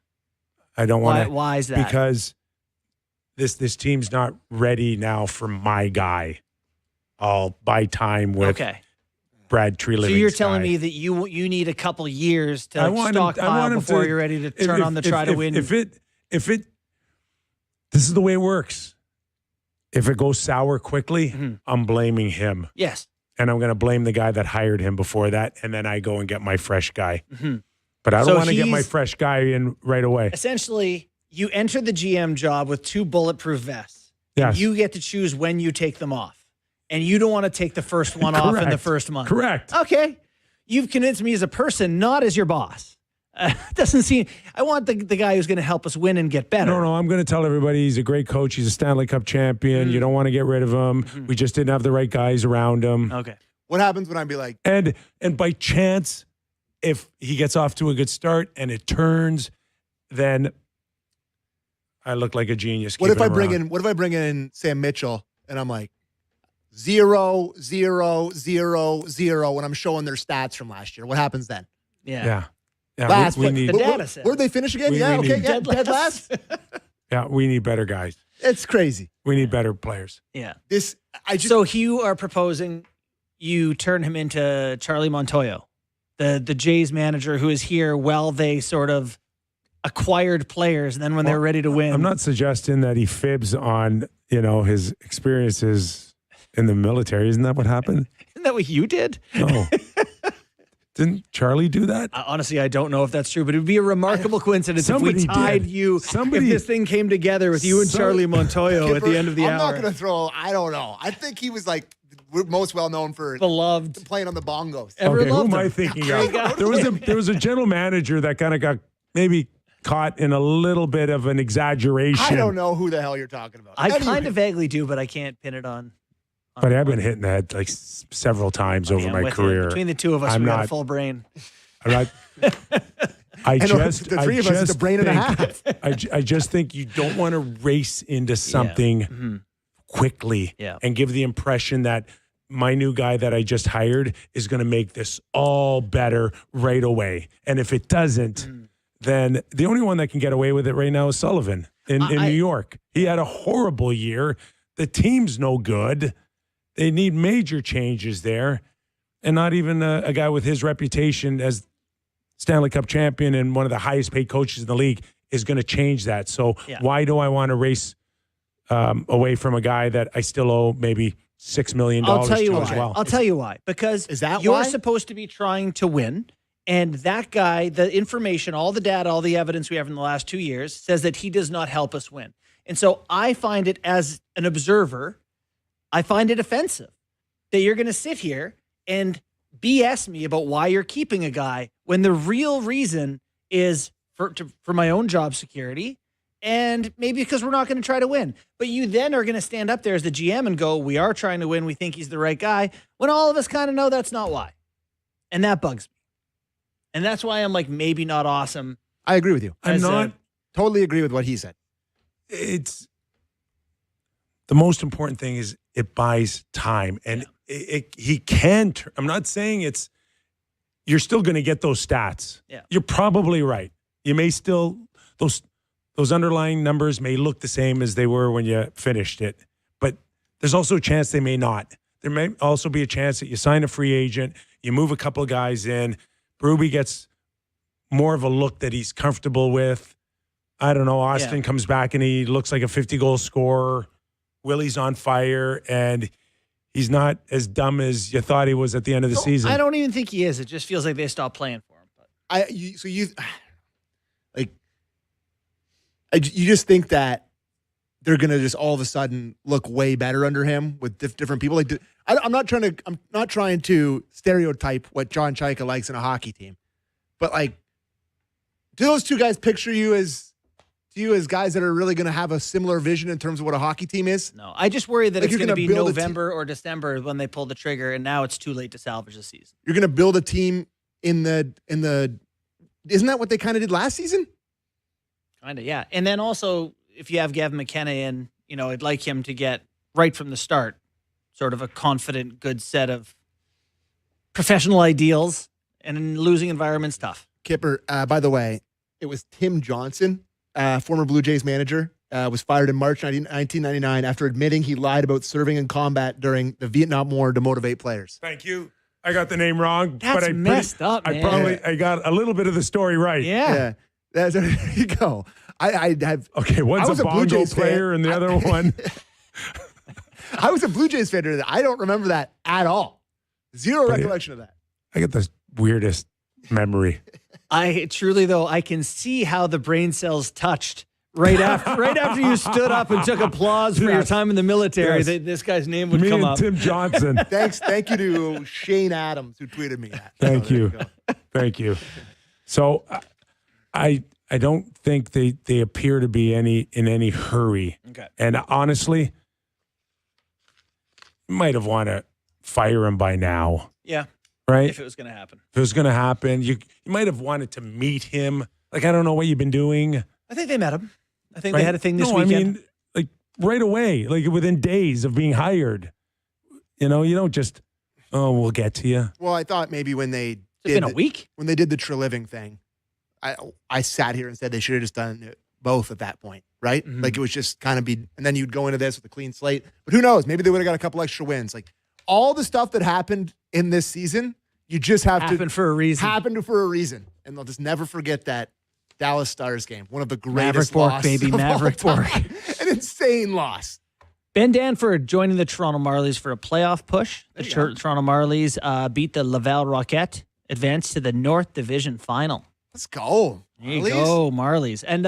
want to. Why is that? Because this team's not ready now for my guy. I'll buy time with Brad Treliving's So you're telling guy. me that you need a couple years to stockpile before you're ready to turn on the try to win. If it this is the way it works. If it goes sour quickly, I'm blaming him. Yes. And I'm going to blame the guy that hired him before that, and then I go and get my fresh guy. But I don't want to get my fresh guy in right away. Essentially, you enter the GM job with 2 bulletproof vests. Yes. And you get to choose when you take them off. And you don't want to take the first one off in the first month. Correct. Okay. You've convinced me as a person, not as your boss. Doesn't seem. I want the guy who's going to help us win and get better. No, I'm going to tell everybody he's a great coach. He's a Stanley Cup champion. You don't want to get rid of him. We just didn't have the right guys around him. Okay. What happens when I be like, and by chance, if he gets off to a good start and it turns, then I look like a genius. What if I bring in Sam Mitchell and I'm like 0, 0, 0, 0 when I'm showing their stats from last year? What happens then? Yeah. Last, we need the data set. Where did they finish again? We Okay, need- dead last. Yeah, we need better guys. It's crazy. We need better players. Yeah. So you are proposing you turn him into Charlie Montoyo, the Jays manager who is here while they sort of acquired players, and then when they're ready to win. I'm not suggesting that he fibs on, his experiences in the military. Isn't that what happened? Isn't that what you did? No. Didn't Charlie do that? Honestly, I don't know if that's true, but it would be a remarkable coincidence if we Somebody tied did. you. Somebody- if this thing came together with you and Charlie Montoyo at the end of the I'm hour. not going to throw. I don't know. I think he was like most well known for Beloved. playing on the bongos. Everyone Who loved am I him. thinking Great guy. of? There was a general manager that kind of got maybe caught in a little bit of an exaggeration. I don't know who the hell you're talking about. I kind of vaguely do, but I can't pin it on. But I've been hitting the head like several times over I'm my with you. career. Between the two of us, I'm we got a not- full brain. I'm not. I just the three of us, it's a brain and a half. I just think you don't want to race into something quickly and give the impression that my new guy that I just hired is going to make this all better right away. And if it doesn't, then the only one that can get away with it right now is Sullivan in New York. He had a horrible year. The team's no good. They need major changes there. And not even a guy with his reputation as Stanley Cup champion and one of the highest paid coaches in the league is going to change that. So why do I want to race away from a guy that I still owe maybe $6 million I'll tell you to why. as well? I'll tell you why. Because you're why? supposed to be trying to win. And that guy, the information, all the data, all the evidence we have in the last 2 years says that he does not help us win. And so I find it, as an observer, I find it offensive that you're going to sit here and BS me about why you're keeping a guy when the real reason is for my own job security and maybe because we're not going to try to win. But you then are going to stand up there as the GM and go, we are trying to win. We think he's the right guy, when all of us kind of know that's not why. And that bugs me. And that's why I'm like, maybe not awesome. I agree with you. Totally agree with what he said. It's the most important thing is it buys time, and he can. I'm not saying you're still going to get those stats. Yeah. You're probably right. You may still those underlying numbers may look the same as they were when you finished it, but there's also a chance they may not. There may also be a chance that you sign a free agent, you move a couple of guys in, Berube gets more of a look that he's comfortable with. I don't know. Austin comes back and he looks like a 50-goal scorer. Willie's on fire, and he's not as dumb as you thought he was at the end of the season. I don't even think he is. It just feels like they stopped playing for him. But You just think that they're gonna just all of a sudden look way better under him with different people. Like I'm not trying to stereotype what John Chayka likes in a hockey team, but like, do those two guys picture you as? to you as guys that are really going to have a similar vision in terms of what a hockey team is? No, I just worry that Like it's you're going to gonna be build a November or December when they pull the trigger, and now it's too late to salvage the season. You're going to build a team in the isn't that what they kind of did last season? Kind of, yeah. And then also, if you have Gavin McKenna in, I'd like him to get right from the start sort of a confident, good set of professional ideals, and in losing environment's tough. Kyper, by the way, it was Tim Johnson, former Blue Jays manager, was fired in March 1999 after admitting he lied about serving in combat during the Vietnam War to motivate players. Thank you. I got the name wrong. That's but messed up, man. I got a little bit of the story right. Yeah. There you go. I have. Okay, one's a Blue bongo Jays player and the other one. I was a Blue Jays fan. I don't remember that at all. Zero recollection of that. I get the weirdest memory. I truly, though, I can see how the brain cells touched right after you stood up and took applause for your time in the military. Yes. This guy's name would Me come and up. Tim Johnson. Thank you to Shane Adams who tweeted me that. Thank you. There go. Thank you. So I don't think they appear to be in any hurry. Okay. And honestly, you might have want to fire him by now. Yeah. Right? If it was going to happen. If it was going to happen, you might have wanted to meet him. Like, I don't know what you've been doing. I think they met him. I think Right? they had a thing this no, weekend. I mean, like right away, like within days of being hired. You don't just, we'll get to you. Well, I thought maybe when they It's been a week. when they did the Treliving thing, I sat here and said they should have just done it both at that point, right? Mhm. Like it was just kind of and then you'd go into this with a clean slate. But who knows? Maybe they would have got a couple extra wins. Like all the stuff that happened in this season, you just have Happened for a reason. happened for a reason. And they'll just never forget that Dallas Stars game. One of the Maverick greatest Bork, losses baby. of all Maverick Bork. time. An insane loss. Ben Danford joining the Toronto Marlies for a playoff push. The There you go. Toronto Marlies beat the Laval Roquette, advanced to the North Division Final. Let's go. There you Marlies. go, Marlies. And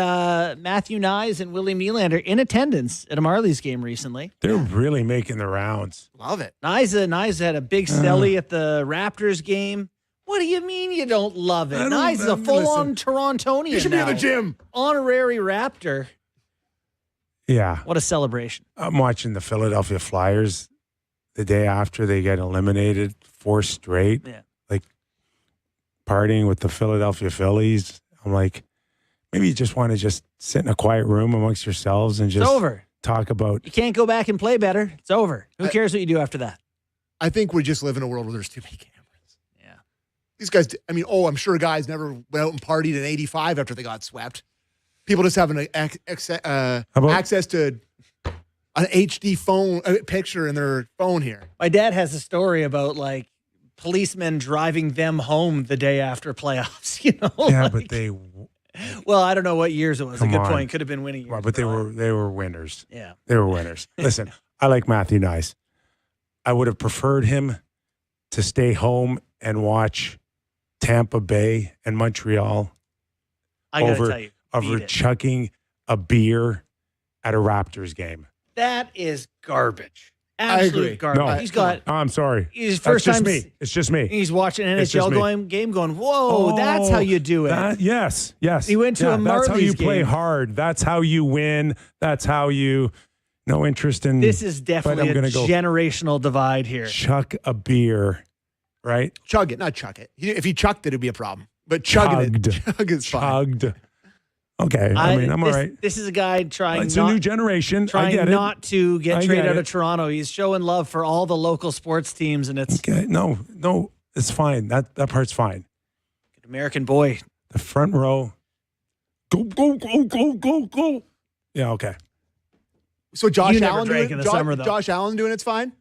Matthew Nyes and Willie Nylander in attendance at a Marlies game recently. They're really making the rounds. Love it. Nyes had a big celly at the Raptors game. What do you mean you don't love it? I don't- Nyes is a full-on Torontonian You should be now. in the gym. Honorary Raptor. Yeah. What a celebration. I'm watching the Philadelphia Flyers the day after they get eliminated, 4 straight. Yeah. Like partying with the Philadelphia Phillies. I'm like, maybe you just want to just sit in a quiet room amongst yourselves and It's just over. talk about. You can't go back and play better. It's over. Who cares what you do after that? I think we just live in a world where there's too many cameras. Yeah. These guys, I mean, I'm sure guys never went out and partied in 85 after they got swept. People just having access to an HD phone picture in their phone here. My dad has a story about like policemen driving them home the day after playoffs. Yeah, like- but they. Well, I don't know what years it was. Come a good on. point. Could have been winning years. Well, but they were winners. Yeah. They were winners. Listen, I like Matthew Nyes. I would have preferred him to stay home and watch Tampa Bay and Montreal I gotta over tell you, over beat it. chugging a beer at a Raptors game. That is garbage. I agree. Absolute garbage. No. He's got Oh, I'm sorry. his That's first just time. me. It's just me. He's watching an It's just NHL me. game going, whoa, that's how you do it. Yes. He went to a That's how you Marlies play game. hard. That's how you win. That's how you. No interest in. This is but definitely I'm a gonna go generational divide here. chuck a beer, right? Chug it, not chuck it. If he chucked it, it'd be a problem. But chugging it, chug is fine. Chugged. Okay. I mean, I'm all right. This is a guy trying It's not, a new generation. I trying get not to I get get traded out it. of Toronto. He's showing love for all the local sports teams, and it's it. Okay. No, it's fine. That part's fine. an American boy. The front row. Go. Yeah. Okay. So Josh You never Allen drank doing in the Josh, summer, though. Josh Allen doing it's fine.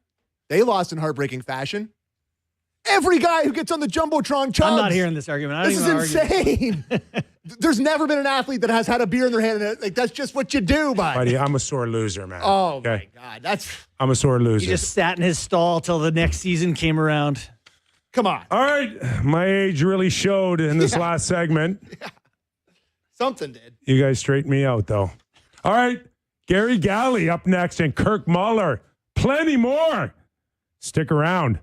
They lost in heartbreaking fashion. Every guy who gets on the jumbotron chugs. I'm not hearing this argument. I don't This even is argue. insane. There's never been an athlete that has had a beer in their hand. And like that's just what you do, bud. Buddy, I'm a sore loser, man. Oh Okay? my God, that's I'm a sore loser. He just sat in his stall till the next season came around. come on. All right. My age really showed in this last segment. Something did. You guys straighten me out, though. All right. Garry Galley up next and Kirk Muller. Plenty more. Stick around.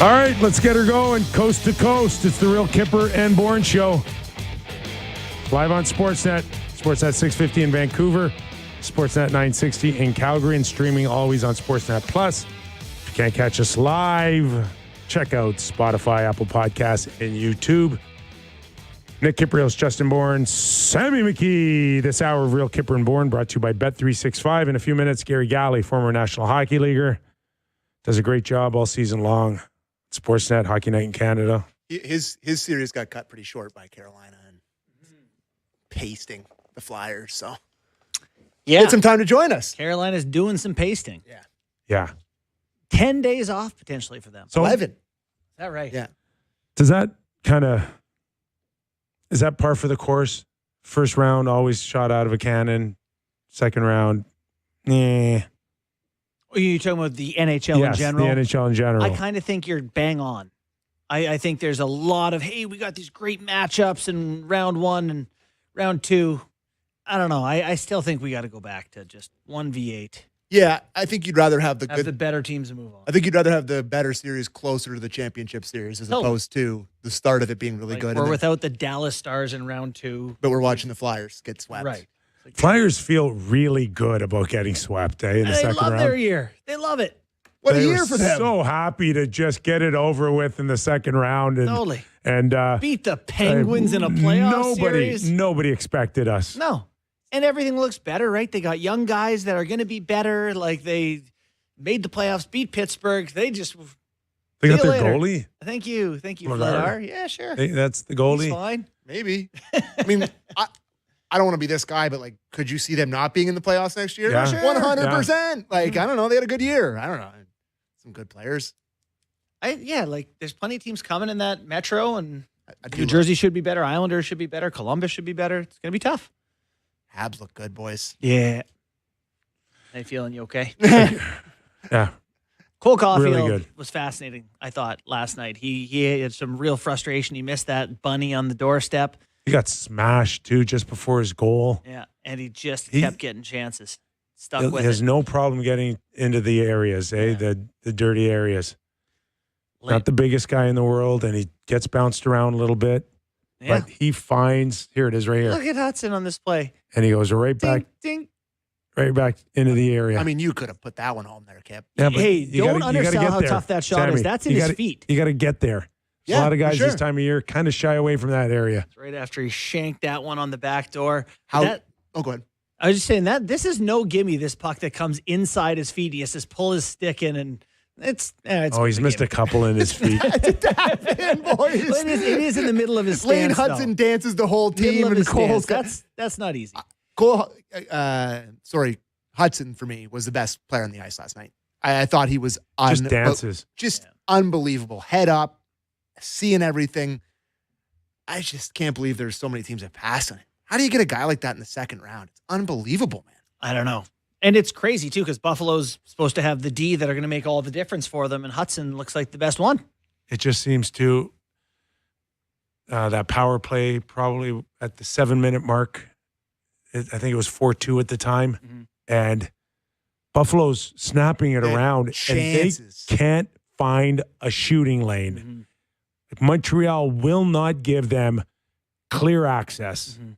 All right, let's get her going. Coast to coast. It's the Real Kyper and Bourne Show. Live on Sportsnet. Sportsnet 650 in Vancouver. Sportsnet 960 in Calgary. And streaming always on Sportsnet Plus. If you can't catch us live, check out Spotify, Apple Podcasts, and YouTube. Nick Kypreos, Justin Bourne, Sammy McKee. This hour of Real Kyper and Bourne brought to you by Bet365. In a few minutes, Garry Galley, former National Hockey Leaguer, does a great job all season long. Sportsnet, Hockey Night in Canada. His series got cut pretty short by Carolina and pasting the Flyers. So Yeah. get some time to join us. Carolina's doing some pasting. Yeah. 10 days off potentially for them. So 11. Is that right? Yeah. does that is that par for the course? First round, always shot out of a cannon. Second round, Are you talking about the NHL yes, in general? the NHL in general. I kind of think you're bang on. I think there's a lot of, hey, we got these great matchups in round 1 and round 2. I don't know. I still think we got to go back to just 1v8. Yeah, I think you'd rather have the Have the better teams move on. I think you'd rather have the better series closer to the championship series as Totally. opposed to the start of it being really Like, good. we're and then- without the Dallas Stars in round 2. but we're watching the Flyers get swept. Right. Flyers feel really good about getting swept in the They second love round. their year. They love it. What a They year were for them. So happy to just get it over with in the second round and Totally. and Beat the Penguins in a playoff series. Nobody expected us. No. And everything looks better, right? They got young guys that are going to be better. Like they made the playoffs, beat Pittsburgh. They just They got See you their later. goalie. Thank you. Thank you, Vladar. Vladar. Yeah, sure. That's the He's goalie. fine. Maybe. I mean, I don't want to be this guy, but like, could you see them not being in the playoffs next year? Yeah. Sure. 100%. Like, I don't know. They had a good year. I don't know. Some good players. Like there's plenty of teams coming in that Metro, and I do New love- Jersey should be better. Islanders should be better. Columbus should be better. It's going to be tough. Habs look good, boys. Yeah. How you feeling? You okay? Yeah. Cole Caulfield Really good. was fascinating, I thought, last night. He had some real frustration. He missed that bunny on the doorstep. He got smashed too just before his goal. Yeah. And he just He- kept getting chances. Stuck He with has it. no problem getting into the areas, the dirty areas. Not the biggest guy in the world, and he gets bounced around a little bit. Yeah. But he finds, here it is right here. Look at Hudson on this play. And he goes right back Ding, ding. right back into the area. I mean, you could have put that one home there, Kip. Yeah, but Hey, you don't gotta- you gotta undersell get how there, tough that shot Sammy. is. That's in You his gotta- feet. You got to get there. Yeah, a lot of for guys sure. this time of year kind of shy away from that area. Right after he shanked that one on the back door. How? That, Oh, go ahead. I was just saying that this is no gimme, this puck that comes inside his feet. He has to pull his stick in, and it's He's missed a couple in his feet. Man, boys. Well, it is in the middle of his Lane stance, Hudson though. dances the whole Middle team, of and his Cole's stance. got That's not easy. Cole. Hudson for me was the best player on the ice last night. I thought he was Just dances. just unbelievable. Head up, seeing everything. I just can't believe there's so many teams that passed on it. How do you get a guy like that in the second round? It's unbelievable, man. I don't know. And it's crazy, too, because Buffalo's supposed to have the D that are going to make all the difference for them, and Hudson looks like the best one. It just seems to that power play probably at the 7-minute mark. I think it was 4-2 at the time. Mm-hmm. And Buffalo's snapping it They had around, chances. and they can't find a shooting lane. Mm-hmm. Like Montreal will not give them clear access. Mm-hmm.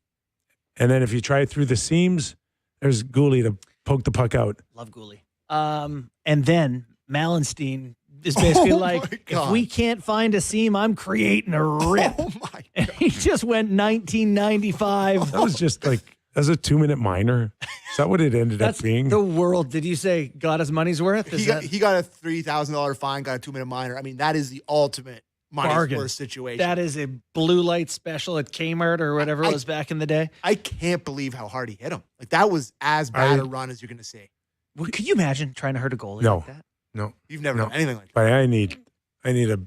And then if you try it through the seams, there's Goulet to poke the puck out. Love Goulet. And then Malenstein is basically Oh, like, my if God. we can't find a seam, I'm creating a rip. Oh my And he just went 1995. That was just like, that was a 2-minute minor. Is that what it ended That's up being? the world. Did you say got his money's worth? Is He got a $3,000 fine, got a 2-minute minor. I mean, that is the ultimate money's Bargain. worth situation. that is a blue light special at Kmart or whatever it was back in the day? I can't believe how hard he hit him. Like that was as bad I- a run as you're going to see. Well, could you imagine trying to hurt a goalie No. like that? No. You've never No. done anything like that. But I need a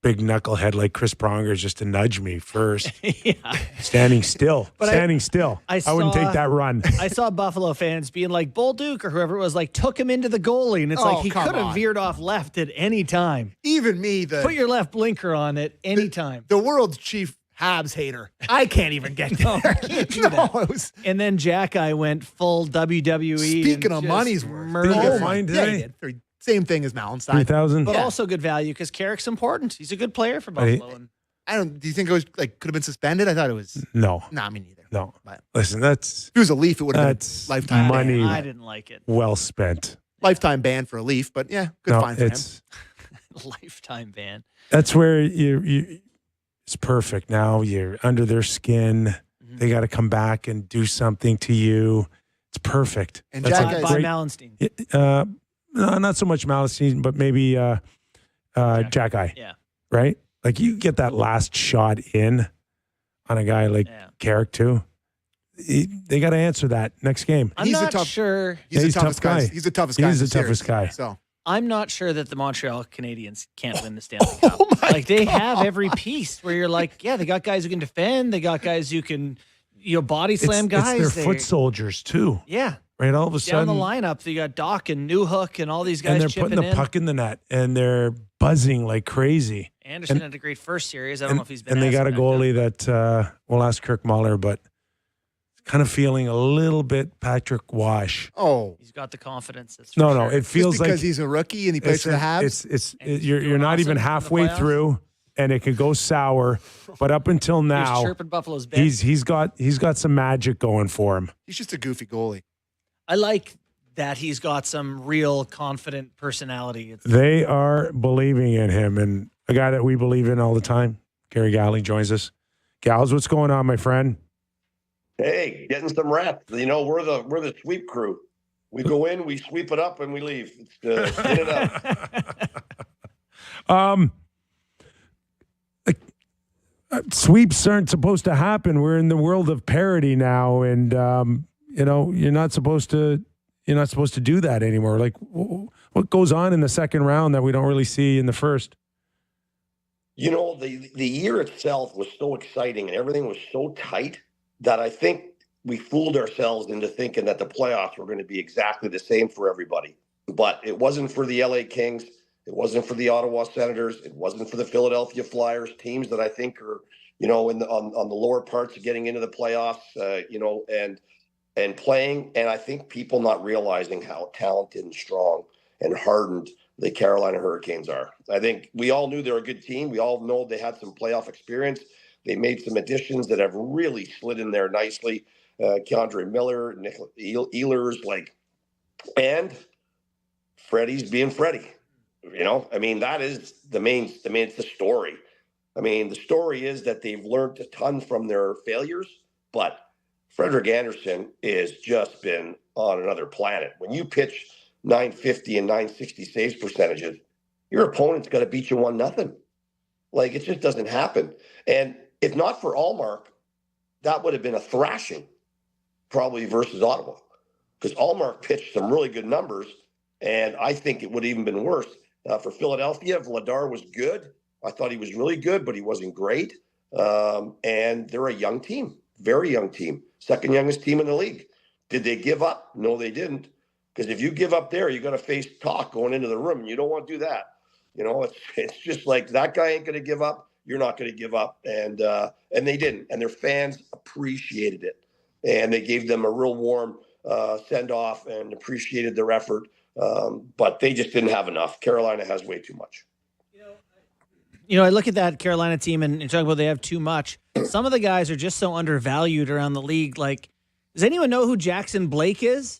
big knucklehead like Chris Pronger just to nudge me first. Yeah. Standing still. But Standing still. I wouldn't saw- take that run. I saw Buffalo fans being like, Bull Duke or whoever it was, like, took him into the goalie. And it's Oh, like he come could have on. veered off left at any time. Even me, Put your left blinker on at any time. the world's chief Habs hater. I can't even get there. No, you can't do No, that. it was And then Jack I went full WWE. speaking and of just money's worth. murdered Did he get him. fined Yeah, he today? did. For same thing as Mallenstein. 3,000. But Yeah. also good value because Carrick's important. He's a good player for Buffalo. And Do you think it was like could have been suspended? I thought it was. No. Nah, me neither. No. But Listen, if it was a Leaf, it would have been that's a lifetime money. ban. I didn't like it. Well spent. Lifetime ban for a Leaf, but yeah, good No, fine for him. Lifetime ban. That's where you it's perfect. Now you're under their skin. They got to come back and do something to you. It's perfect. And That's Jack a is- By great- Mallenstein. No, not so much Mallenstein, but maybe Jack Eye, Yeah. right? Like you get that last shot in on a guy like Yeah. Carrick too. They got to answer that next game. I'm He's a not tough- sure. He's He's the a toughest tough guy. guy. He's the toughest guy. He's in the toughest series. guy. So I'm not sure that the Montreal Canadiens can't win the Stanley Cup. Like they have every piece where you're like, yeah, they got guys who can defend. They got guys who can, body slam guys. It's their foot soldiers too, Yeah. right? All of a Down sudden, the lineup, you got Doc and Newhook and all these guys and they're chipping putting the in. puck in the net, and they're buzzing like crazy. Anderson had a great first series. I don't know if he's been. And they asked got a back goalie that we'll ask Kirk Muller, but kind of feeling a little bit Patrick Wash. He's got the confidence. That's No, for no, sure. it feels just because like he's a rookie and he plays for the Habs. And he's You're doing not even awesome in the halfway playoffs. through, and it could go sour. But up until He was now, chirping Buffalo's bench. he's got some magic going for him. He's just a goofy goalie. I like that he's got some real confident personality. They are believing in him, and a guy that we believe in all the time, Garry Galley, joins us. Gals, what's going on, my friend? Hey, getting some reps. We're the sweep crew. We go in, we sweep it up, and we leave. It's in and out. Sweeps aren't supposed to happen. We're in the world of parody now, and you're not supposed to do that anymore. Like, what goes on in the second round that we don't really see in the first? The year itself was so exciting, and everything was so tight that I think we fooled ourselves into thinking that the playoffs were going to be exactly the same for everybody. But it wasn't for the LA Kings. It wasn't for the Ottawa Senators. It wasn't for the Philadelphia Flyers, teams that I think are, on the lower parts of getting into the playoffs, and playing. And I think people not realizing how talented and strong and hardened the Carolina Hurricanes are. I think we all knew they're a good team. We all know they had some playoff experience. They made some additions that have really slid in there nicely. Keandre Miller, Nick Ehlers, and Freddie's being Freddie. That is it's the story. The story is that they've learned a ton from their failures, but Frederik Andersen has just been on another planet. When you pitch 950 and 960 saves percentages, your opponent's got to beat you 1-0. It just doesn't happen. And if not for Allmark, that would have been a thrashing, probably versus Ottawa, because Allmark pitched some really good numbers, and I think it would have even been worse. For Philadelphia, Vladar was good. I thought he was really good, but he wasn't great. And they're a young team, very young team, second youngest team in the league. Did they give up? No, they didn't. Because if you give up there, you're going to face talk going into the room, and you don't want to do that. It's just like that guy ain't going to give up. You're not going to give up. And they didn't. And their fans appreciated it. And they gave them a real warm send-off and appreciated their effort. But they just didn't have enough. Carolina has way too much. I look at that Carolina team and talk about they have too much. Some of the guys are just so undervalued around the league. Does anyone know who Jackson Blake is?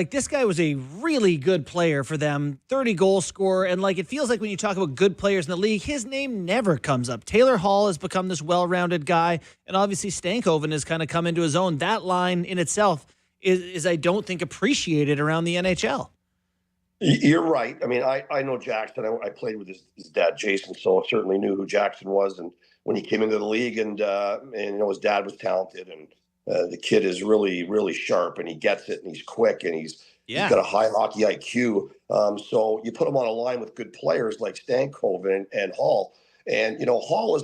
This guy was a really good player for them, 30-goal scorer. And, it feels like when you talk about good players in the league, his name never comes up. Taylor Hall has become this well-rounded guy. And obviously Stankoven has kind of come into his own. That line in itself is I don't think, appreciated around the NHL. You're right. I know Jackson. I played with his dad, Jason, so I certainly knew who Jackson was. And when he came into the league, and his dad was talented, and the kid is really, really sharp, and he gets it, and he's quick, and he's got a high hockey IQ. So you put him on a line with good players like Stankoven and Hall, and Hall is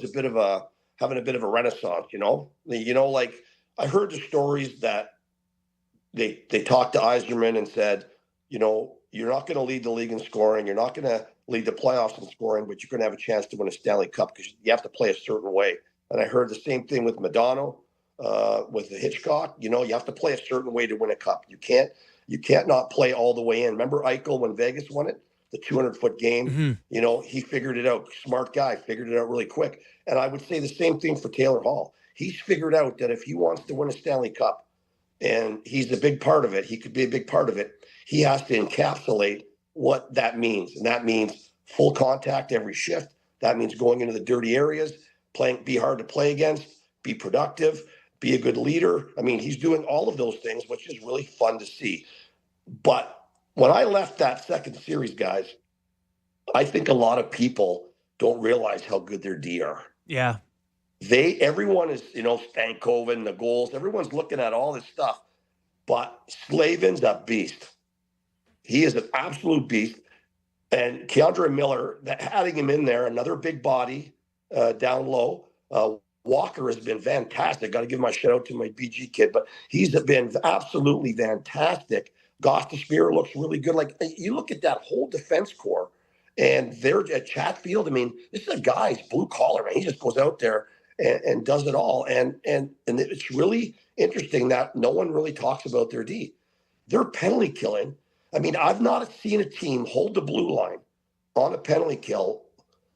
having a bit of a renaissance. I heard the stories that they talked to Yzerman and said, you're not going to lead the league in scoring. You're not going to lead the playoffs in scoring, but you're going to have a chance to win a Stanley Cup because you have to play a certain way. And I heard the same thing with Madonna, with the Hitchcock. You have to play a certain way to win a cup. You can't not play all the way in. Remember Eichel when Vegas won it? the 200-foot game. Mm-hmm. You know, he figured it out. Smart guy, figured it out really quick. And I would say the same thing for Taylor Hall. He's figured out that if he wants to win a Stanley Cup, and he's a big part of it, he could be a big part of it, he has to encapsulate what that means. And that means full contact every shift. That means going into the dirty areas, be hard to play against, be productive, be a good leader. I mean, he's doing all of those things, which is really fun to see. But when I left that second series, guys, I think a lot of people don't realize how good their D are. Yeah. Everyone is, Stankoven, the goals, everyone's looking at all this stuff. But Slavin's a beast. He is an absolute beast. And Keandre Miller, adding him in there, another big body down low. Walker has been fantastic. Got to give my shout out to my BG kid, but he's been absolutely fantastic. Gostisbehere looks really good. Like, you look at that whole defense core, and they're at Chatfield. I mean, this is a guy, he's blue collar, man. He just goes out there and does it all. And it's really interesting that no one really talks about their D. They're penalty killing. I mean, I've not seen a team hold the blue line on a penalty kill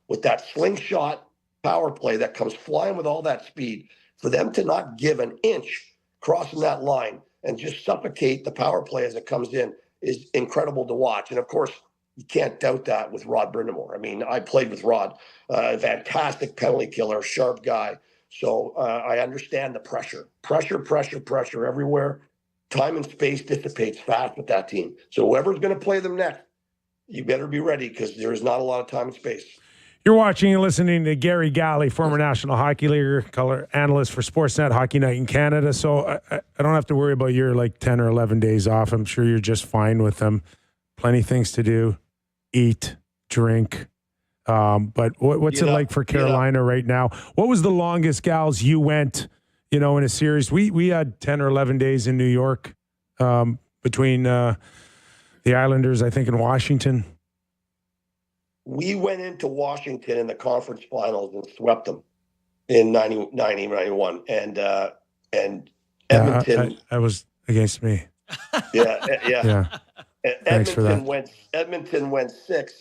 with that slingshot power play that comes flying with all that speed. For them to not give an inch crossing that line and just suffocate the power play as it comes in is incredible to watch. And of course, you can't doubt that with Rod Brindamore. I mean, I played with Rod, a fantastic penalty killer, sharp guy. So I understand the pressure everywhere. Time and space dissipates fast with that team. So whoever's going to play them next, you better be ready, because there is not a lot of time and space. You're watching and listening to Garry Galley, former National Hockey League color analyst for Sportsnet Hockey Night in Canada. So I don't have to worry about your 10 or 11 days off. I'm sure you're just fine with them. Plenty of things to do, eat, drink. But what's it like for Carolina right now? What was the longest, gals, you went in a series? We had 10 or 11 days in New York between the Islanders, I think, in Washington. We went into Washington in the conference finals and swept them in 91. And Edmonton. I was against me. Yeah. Thanks for that. Edmonton went 6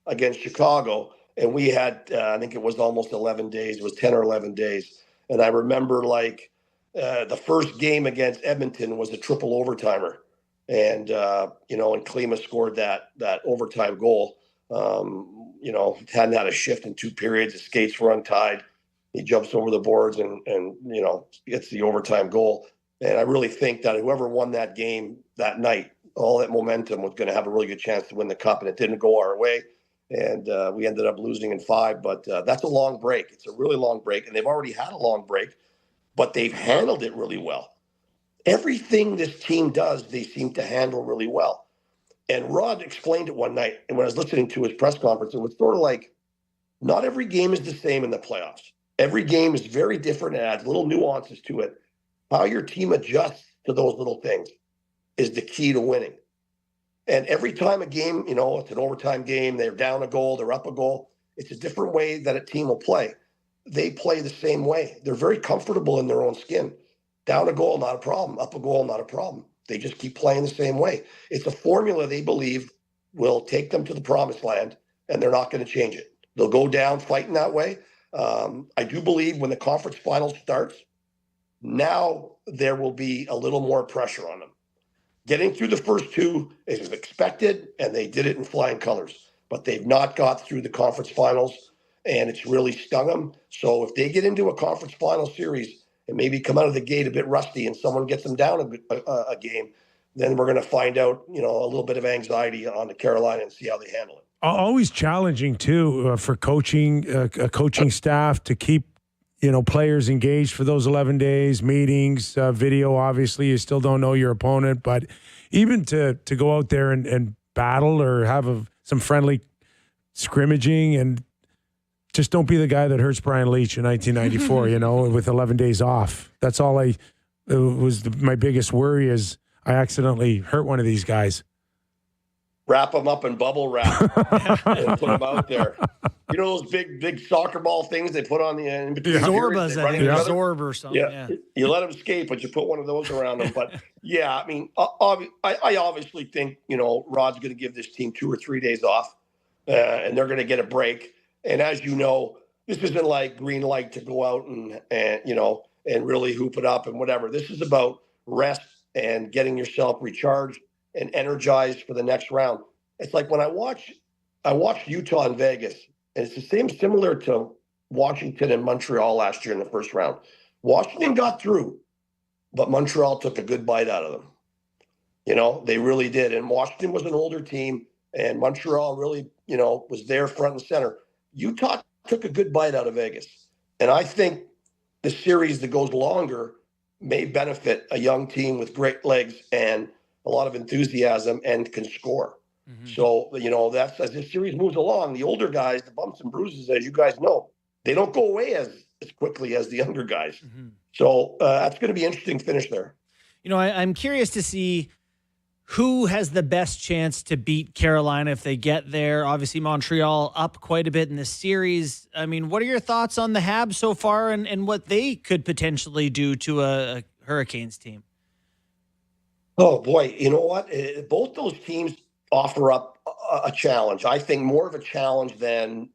against Chicago, and we had, I think it was almost 11 days. It was 10 or 11 days. And I remember the first game against Edmonton was a triple overtimer. And, and Klima scored that overtime goal. Hadn't had a shift in 2 periods. His skates were untied. He jumps over the boards and gets the overtime goal. And I really think that whoever won that game that night, all that momentum was going to have a really good chance to win the cup. And it didn't go our way. And we ended up losing in 5. But that's a long break. It's a really long break. And they've already had a long break, but they've handled it really well. Everything this team does, they seem to handle really well. And Rod explained it one night, and when I was listening to his press conference, it was sort of like, not every game is the same in the playoffs. Every game is very different and adds little nuances to it. How your team adjusts to those little things is the key to winning. And every time a game, it's an overtime game, they're down a goal, they're up a goal, it's a different way that a team will play. They play the same way. They're very comfortable in their own skin. Down a goal, not a problem. Up a goal, not a problem. They just keep playing the same way. It's a formula they believe will take them to the promised land, and they're not going to change it. They'll go down fighting that way. I do believe when the conference finals starts, now there will be a little more pressure on them. Getting through the first 2 is expected, and they did it in flying colors. But they've not got through the conference finals, and it's really stung them. So if they get into a conference final series and maybe come out of the gate a bit rusty and someone gets them down a game, then we're going to find out, a little bit of anxiety on the Carolina and see how they handle it. Always challenging, too, for coaching, coaching staff to keep, players engaged for those 11 days, meetings, video. Obviously, you still don't know your opponent, but even to go out there and battle or have some friendly scrimmaging and just don't be the guy that hurts Brian Leetch in 1994, with 11 days off. That's all my biggest worry is I accidentally hurt one of these guys. wrap them up in bubble wrap and put them out there. You know those big soccer ball things they put on the in between Zorbas, I think, Zorb or something. Yeah. You let them skate, but you put one of those around them. But yeah, I mean, I obviously think Rod's going to give this team 2 or 3 days off, and they're going to get a break. And as you know, this isn't like green light to go out and really hoop it up and whatever. This is about rest and getting yourself recharged and energized for the next round. It's like when I watched Utah and Vegas, and it's the similar to Washington and Montreal last year in the first round. Washington got through, but Montreal took a good bite out of them. They really did. And Washington was an older team, and Montreal really, was there front and center. Utah took a good bite out of Vegas. And I think the series that goes longer may benefit a young team with great legs and a lot of enthusiasm and can score. Mm-hmm. So, that's as this series moves along, the older guys, the bumps and bruises, as you guys know, they don't go away as quickly as the younger guys. Mm-hmm. So that's going to be an interesting finish there. I'm curious to see who has the best chance to beat Carolina if they get there. Obviously, Montreal up quite a bit in this series. I mean, what are your thoughts on the Habs so far and what they could potentially do to a Hurricanes team? Oh, boy. You know what? Both those teams offer up a challenge. I think more of a challenge than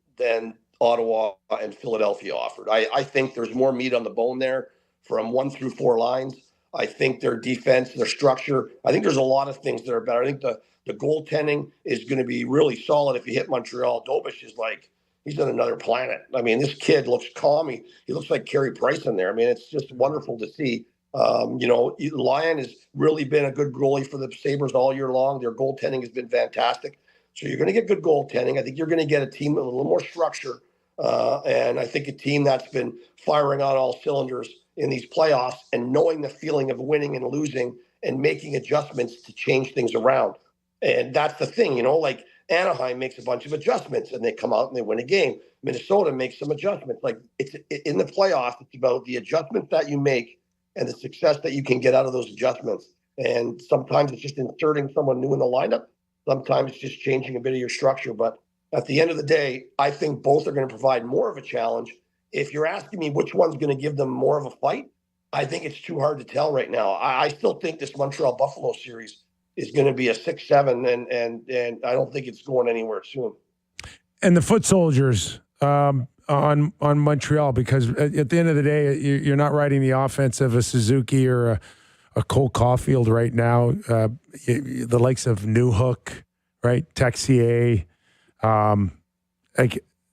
Ottawa and Philadelphia offered. I think there's more meat on the bone there from 1 through 4 lines. I think their defense, their structure, I think there's a lot of things that are better. I think the goaltending is going to be really solid if you hit Montreal. Dobish is like, he's on another planet. I mean, this kid looks calm. He looks like Carey Price in there. I mean, it's just wonderful to see. Lyon has really been a good goalie for the Sabres all year long. Their goaltending has been fantastic. So you're going to get good goaltending. I think you're going to get a team with a little more structure. And I think a team that's been firing on all cylinders in these playoffs and knowing the feeling of winning and losing and making adjustments to change things around. And that's the thing, like Anaheim makes a bunch of adjustments and they come out and they win a game. Minnesota makes some adjustments. Like it's in the playoffs, it's about the adjustments that you make and the success that you can get out of those adjustments. And sometimes it's just inserting someone new in the lineup. Sometimes it's just changing a bit of your structure. But at the end of the day, I think both are going to provide more of a challenge. If you're asking me which one's going to give them more of a fight, I think it's too hard to tell right now. I still think this Montreal-Buffalo series is going to be a 6-7, and I don't think it's going anywhere soon. And the foot soldiers on Montreal, because at the end of the day, you're not riding the offense of a Suzuki or a Cole Caulfield right now. The likes of Newhook, right? Texier,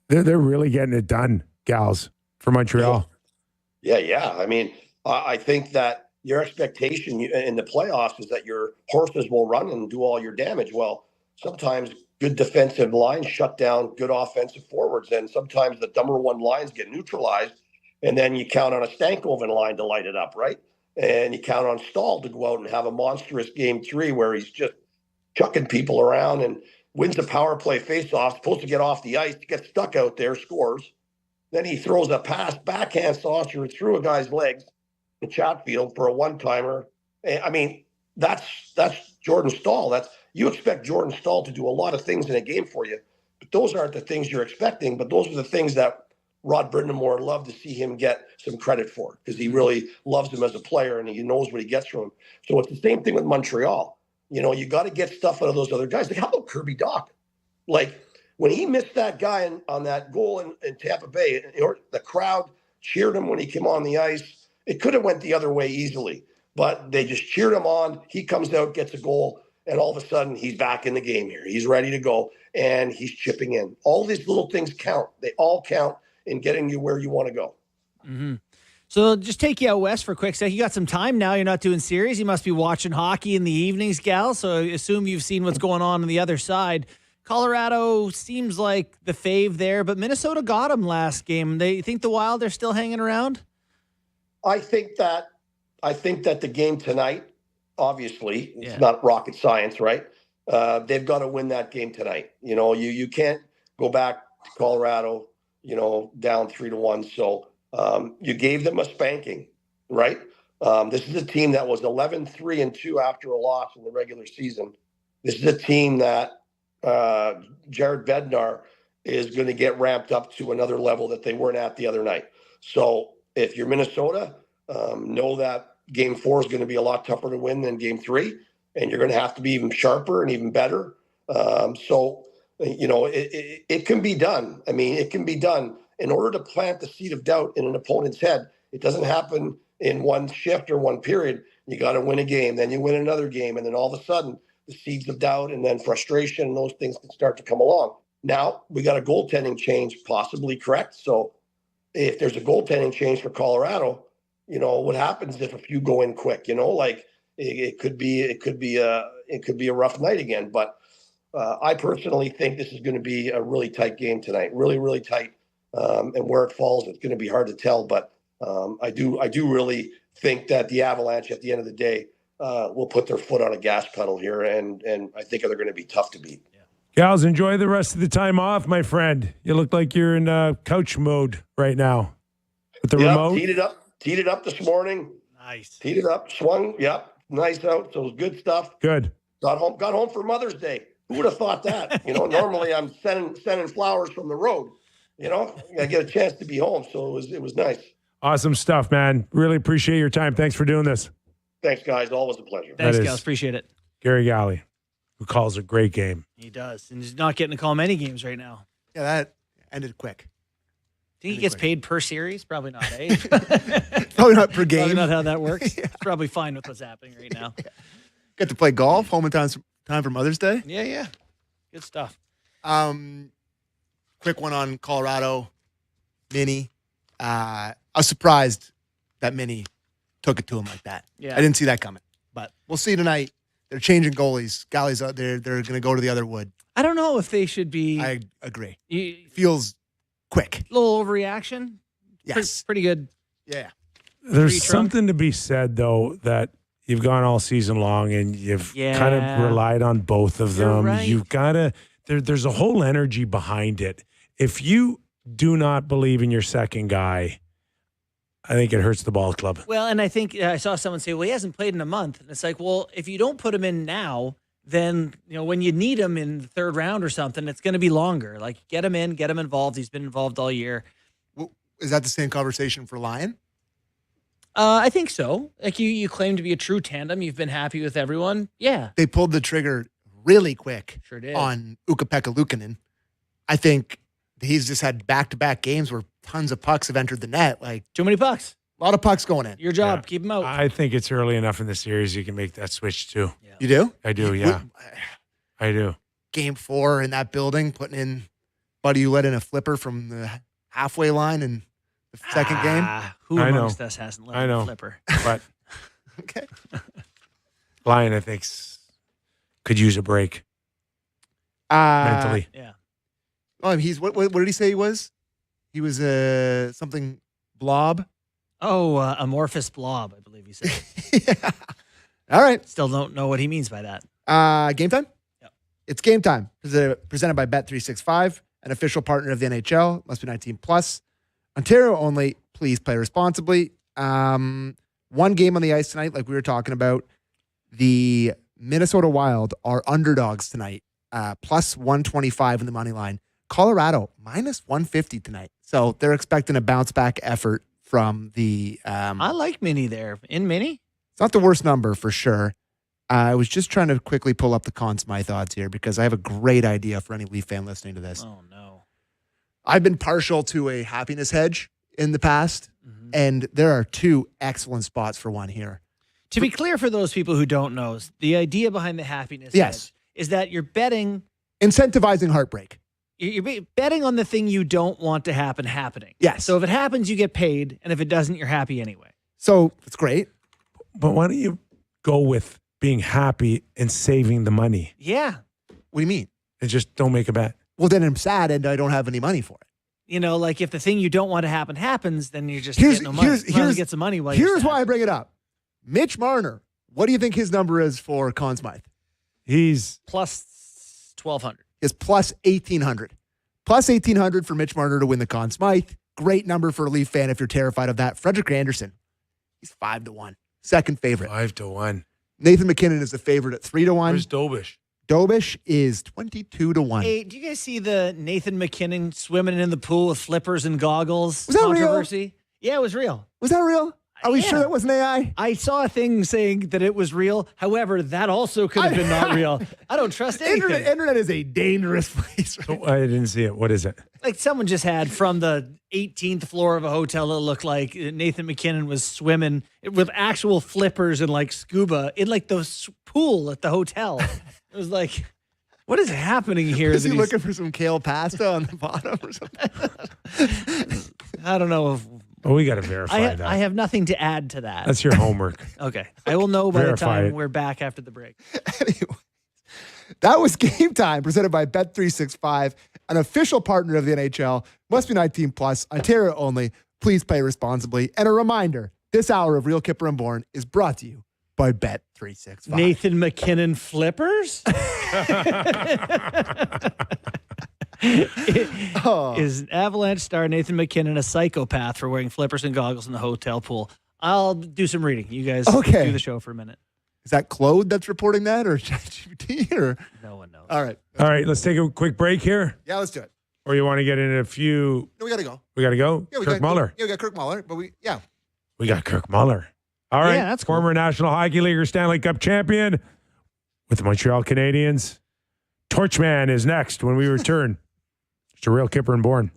they're really getting it done, gals, for Montreal. Yeah. I mean, I think that your expectation in the playoffs is that your horses will run and do all your damage. Well, sometimes good defensive lines shut down good offensive forwards, and sometimes the number one lines get neutralized, and then you count on a Stankoven line to light it up, right? And you count on Stahl to go out and have a monstrous game 3 where he's just chucking people around and wins the power play faceoff, supposed to get off the ice, gets stuck out there, scores. Then he throws a pass, backhand saucer through a guy's legs in Chatfield for a one-timer. I mean, that's Jordan Stahl. You expect Jordan Stahl to do a lot of things in a game for you, but those aren't the things you're expecting. But those are the things that Rod Brindamore loved to see him get some credit for, because he really loves him as a player and he knows what he gets from him. So it's the same thing with Montreal. You got to get stuff out of those other guys. Like, how about Kirby Dach? Like, when he missed that guy on that goal in Tampa Bay, the crowd cheered him when he came on the ice. It could have went the other way easily, but they just cheered him on. He comes out, gets a goal, and all of a sudden he's back in the game here. He's ready to go, and he's chipping in. All these little things count. They all count in getting you where you want to go. Mm-hmm. So just take you out west for a quick sec. You got some time now. You're not doing series. You must be watching hockey in the evenings, gal. So I assume you've seen what's going on the other side. Colorado seems like the fave there, but Minnesota got them last game. They think the Wild are still hanging around? I think that the game tonight, obviously, it's not rocket science, right? They've got to win that game tonight. You can't go back to Colorado, down 3-1. So you gave them a spanking, right? This is a team that was 11-3-2 after a loss in the regular season. This is a team that Jared Bednar is going to get ramped up to another level that they weren't at the other night. So if you're Minnesota, know that game 4 is going to be a lot tougher to win than game 3, and you're going to have to be even sharper and even better. It can be done. I mean, it can be done. In order to plant the seed of doubt in an opponent's head, it doesn't happen in one shift or one period. You got to win a game, then you win another game, and then all of a sudden the seeds of doubt and then frustration and those things can start to come along. Now we got a goaltending change, possibly correct. So if there's a goaltending change for Colorado, what happens if a few go in quick? It could be a rough night again. But I personally think this is going to be a really tight game tonight, really, really tight. And where it falls, it's going to be hard to tell. But I do really think that the Avalanche, at the end of the day, will put their foot on a gas pedal here, and I think they're going to be tough to beat. Gals, enjoy the rest of the time off, my friend. You look like you're in couch mode right now with the remote. Teed it up this morning. Nice. Teed it up, swung. Yep, nice out. So it was good stuff. Good. Got home for Mother's Day. Who would have thought that? Normally I'm sending flowers from the road. I get a chance to be home, so it was nice. Awesome stuff, man. Really appreciate your time. Thanks for doing this. Thanks, guys. Always a pleasure. Thanks, guys. Appreciate it. Garry Galley, who calls a great game. He does. And he's not getting to call many games right now. Yeah, that ended quick. Think he gets paid per series? Probably not, eh? Probably not per game. Probably not how that works. Yeah. He's probably fine with what's happening right now. Yeah. Get to play golf, home in time for Mother's Day. Yeah. Good stuff. Quick one on Colorado, Minnie. I was surprised that Minnie took it to him like that. Yeah. I didn't see that coming. But we'll see tonight. They're changing goalies. Galley's out there. They're going to go to the other wood. I don't know if they should be. I agree. Feels quick. A little overreaction. Yes. Pretty good. Yeah. There's something to be said, though, that you've gone all season long and you've kind of relied on both of them. Right. You've got to, there's a whole energy behind it. If you do not believe in your second guy, I think it hurts the ball club. Well, and I think I saw someone say, well, he hasn't played in a month. And it's like, well, if you don't put him in now, then, when you need him in the third round or something, it's going to be longer. Like, get him in, get him involved. He's been involved all year. Well, is that the same conversation for Lyon? I think so. Like, you claim to be a true tandem. You've been happy with everyone. Yeah. They pulled the trigger really quick Sure did. on Ukko-Pekka Luukkonen. I think he's just had back-to-back games where tons of pucks have entered the net. Like, too many pucks. a lot of pucks going in. Your job. Keep him out. I think it's early enough in the series you can make that switch too. Yeah. You do? I do, yeah. I do. Game 4 in that building, putting in Buddy Ouellette in a flipper from the halfway line in the second game. Who I amongst know. us hasn't let I him know. flipper? But Okay. Lyon, I think, could use a break mentally. Yeah. Oh, he's what did he say he was? He was something blob. Oh, amorphous blob, I believe he said. Yeah. All right. Still don't know what he means by that. Game time? Yep. It's game time. Presented by Bet365, an official partner of the NHL. Must be 19 plus. Ontario only. Please play responsibly. One game on the ice tonight, like we were talking about. The Minnesota Wild are underdogs tonight, plus 125 in the money line. Colorado, minus 150 tonight. So they're expecting a bounce back effort from the. I like Minnie there. In Minnie? It's not the worst number for sure. I was just trying to quickly pull up the Conn Smythe odds here because I have a great idea for any Leaf fan listening to this. Oh, no. I've been partial to a happiness hedge in the past, and there are two excellent spots for one here. To be clear for those people who don't know, the idea behind the happiness Yes. hedge is that you're betting. Incentivizing heartbreak. You're betting on the thing you don't want to happen happening. Yes. So if it happens, you get paid, and if it doesn't, you're happy anyway. So it's great. But why don't you go with being happy and saving the money Yeah. What do you mean? and just don't make a bet? Well, then I'm sad and I don't have any money for it. Like if the thing you don't want to happen happens, then you're just getting no money. Might as well get some money while you're Here's sad. why I bring it up. Mitch Marner, what do you think his number is for Conn Smythe? He's Plus 1,200. Is plus 1,800. Plus 1,800 for Mitch Marner to win the Conn Smythe. Great number for a Leaf fan if you're terrified of that. Frederick Anderson, he's 5-1. Second favorite. 5-1. Nathan McKinnon is the favorite at 3-1. Where's Dobish? Dobish is 22-1. Hey, do you guys see the Nathan McKinnon swimming in the pool with flippers and goggles Was that controversy? Yeah, it was real. Was that real? Are we Yeah. sure that wasn't AI? I saw a thing saying that it was real. However, that also could have been not real. I don't trust anything. Internet is a dangerous place. Right? I didn't see it. What is it? Like someone just had from the 18th floor of a hotel, it looked like Nathan McKinnon was swimming with actual flippers and like scuba in like the pool at the hotel. It was like, what is happening here? Is he looking for some kale pasta on the bottom or something? I don't know. Oh, we got to verify that. I have nothing to add to that. That's your homework. Okay. I will know by the Verify time it. we're back after the break. Anyway, that was Game Time presented by Bet365, an official partner of the NHL. Must be 19 plus, Ontario only. Please play responsibly. And a reminder, this hour of Real Kyper and Bourne is brought to you by Bet365. Nathan McKinnon flippers? Is Avalanche star Nathan McKinnon a psychopath for wearing flippers and goggles in the hotel pool? I'll do some reading. You guys do the show for a minute. Is that Claude that's reporting that or ChatGPT or? No one knows. All right. All right, let's take a quick break here. Yeah, let's do it. Or you want to get in a few? No, we got to go. We got to go? Yeah, Kirk Muller. Yeah, we got Kirk Muller, but we We got Kirk Muller. All right. Yeah, that's cool. Former National Hockey League Stanley Cup champion with the Montreal Canadiens. Torchman is next when we return. It's a Real Kyper and Bourne.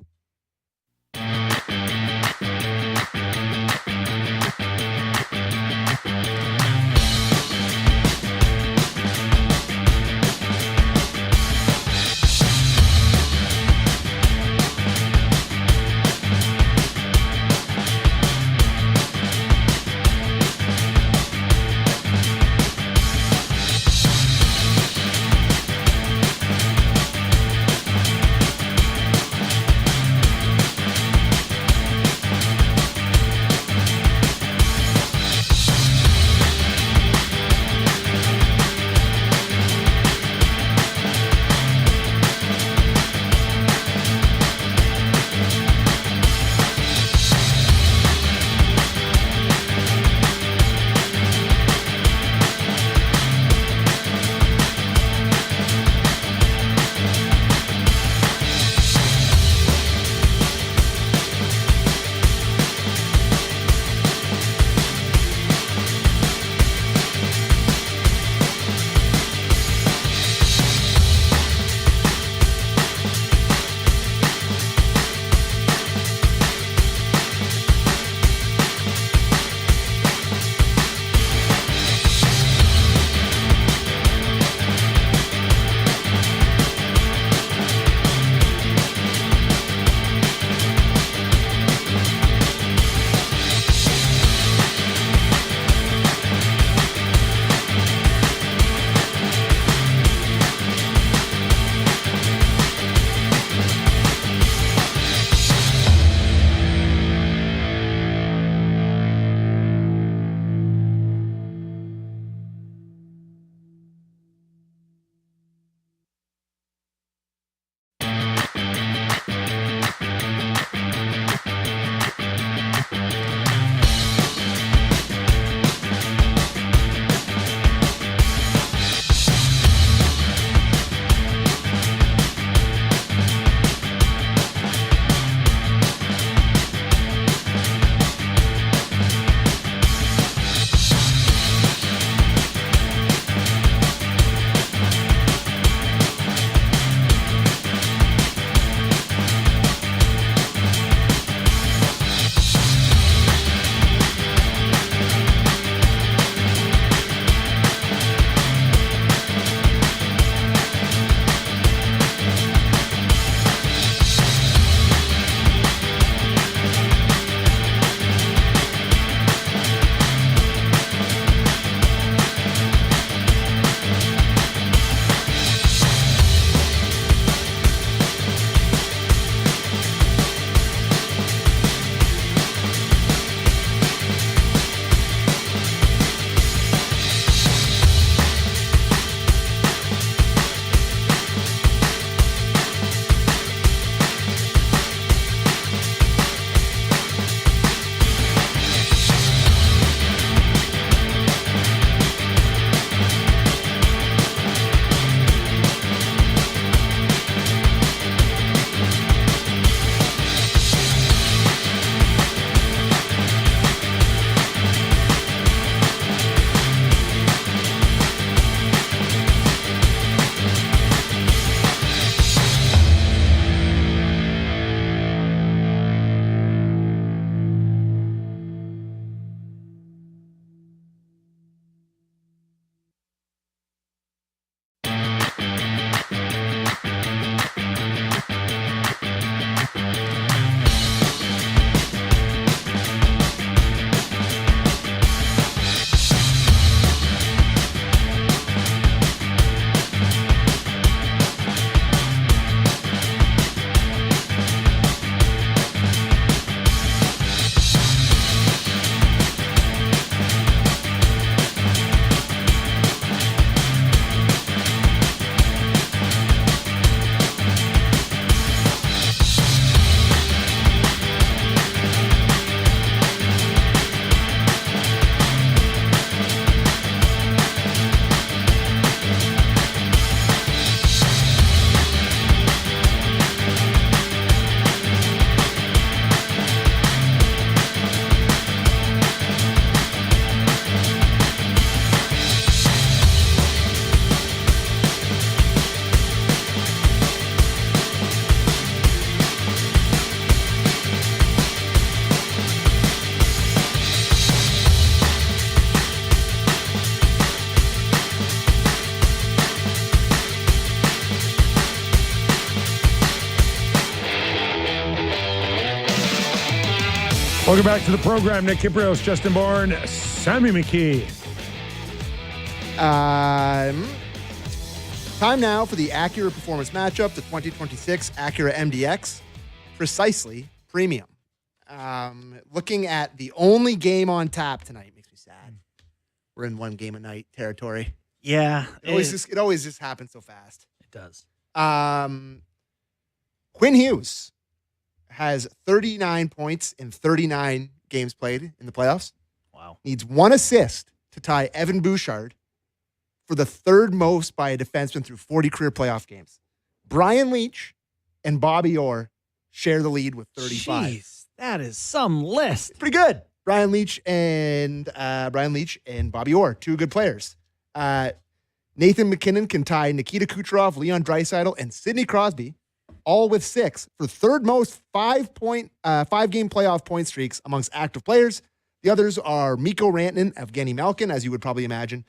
Welcome back to the program. Nick Kypreos, Justin Bourne, Sammy McKee. Time now for the Acura Performance Matchup, the 2026 Acura MDX Precisely Premium. Looking at the only game on tap tonight makes me sad. We're in one game a night territory. Yeah. It always just happens so fast. It does. Quinn Hughes has 39 points in 39 games played in the playoffs. Wow. Needs one assist to tie Evan Bouchard for the third most by a defenseman through 40 career playoff games. Brian Leach and Bobby Orr share the lead with 35. Jeez, that is some list. Pretty good. Brian Leach and Bobby Orr, two good players. Nathan McKinnon can tie Nikita Kucherov, Leon Draisaitl, and Sidney Crosby, all with 6 for third most 5-game playoff point streaks amongst active players. The others are Mikko Rantanen, Evgeny Malkin, as you would probably imagine.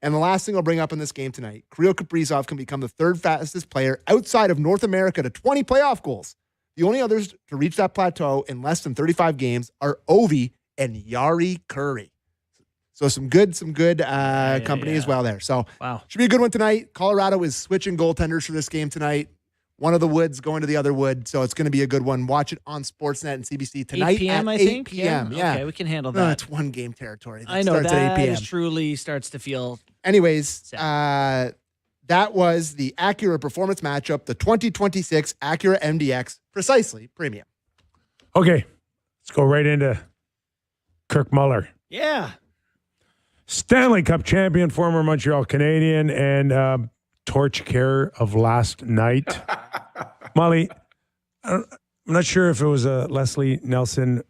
And the last thing I'll bring up in this game tonight, Kirill Kaprizov can become the third fastest player outside of North America to 20 playoff goals. The only others to reach that plateau in less than 35 games are Ovi and Yari Curry. So some good company as well there. So wow, should be a good one tonight. Colorado is switching goaltenders for this game tonight. One of the Woods going to the other Wood, so it's going to be a good one. Watch it on Sportsnet and CBC tonight 8 p.m., at I 8 think? p.m. Yeah. Okay, we can handle No, that. it's one game territory. I know starts at 8 p.m. that truly starts to feel... Anyways, sad. that was the Acura Performance Matchup, the 2026 Acura MDX Precisely Premium. Okay, let's go right into Kirk Muller. Yeah. Stanley Cup champion, former Montreal Canadien, and torch carrier of last night. Molly, I'm not sure if it was a Leslie Nelson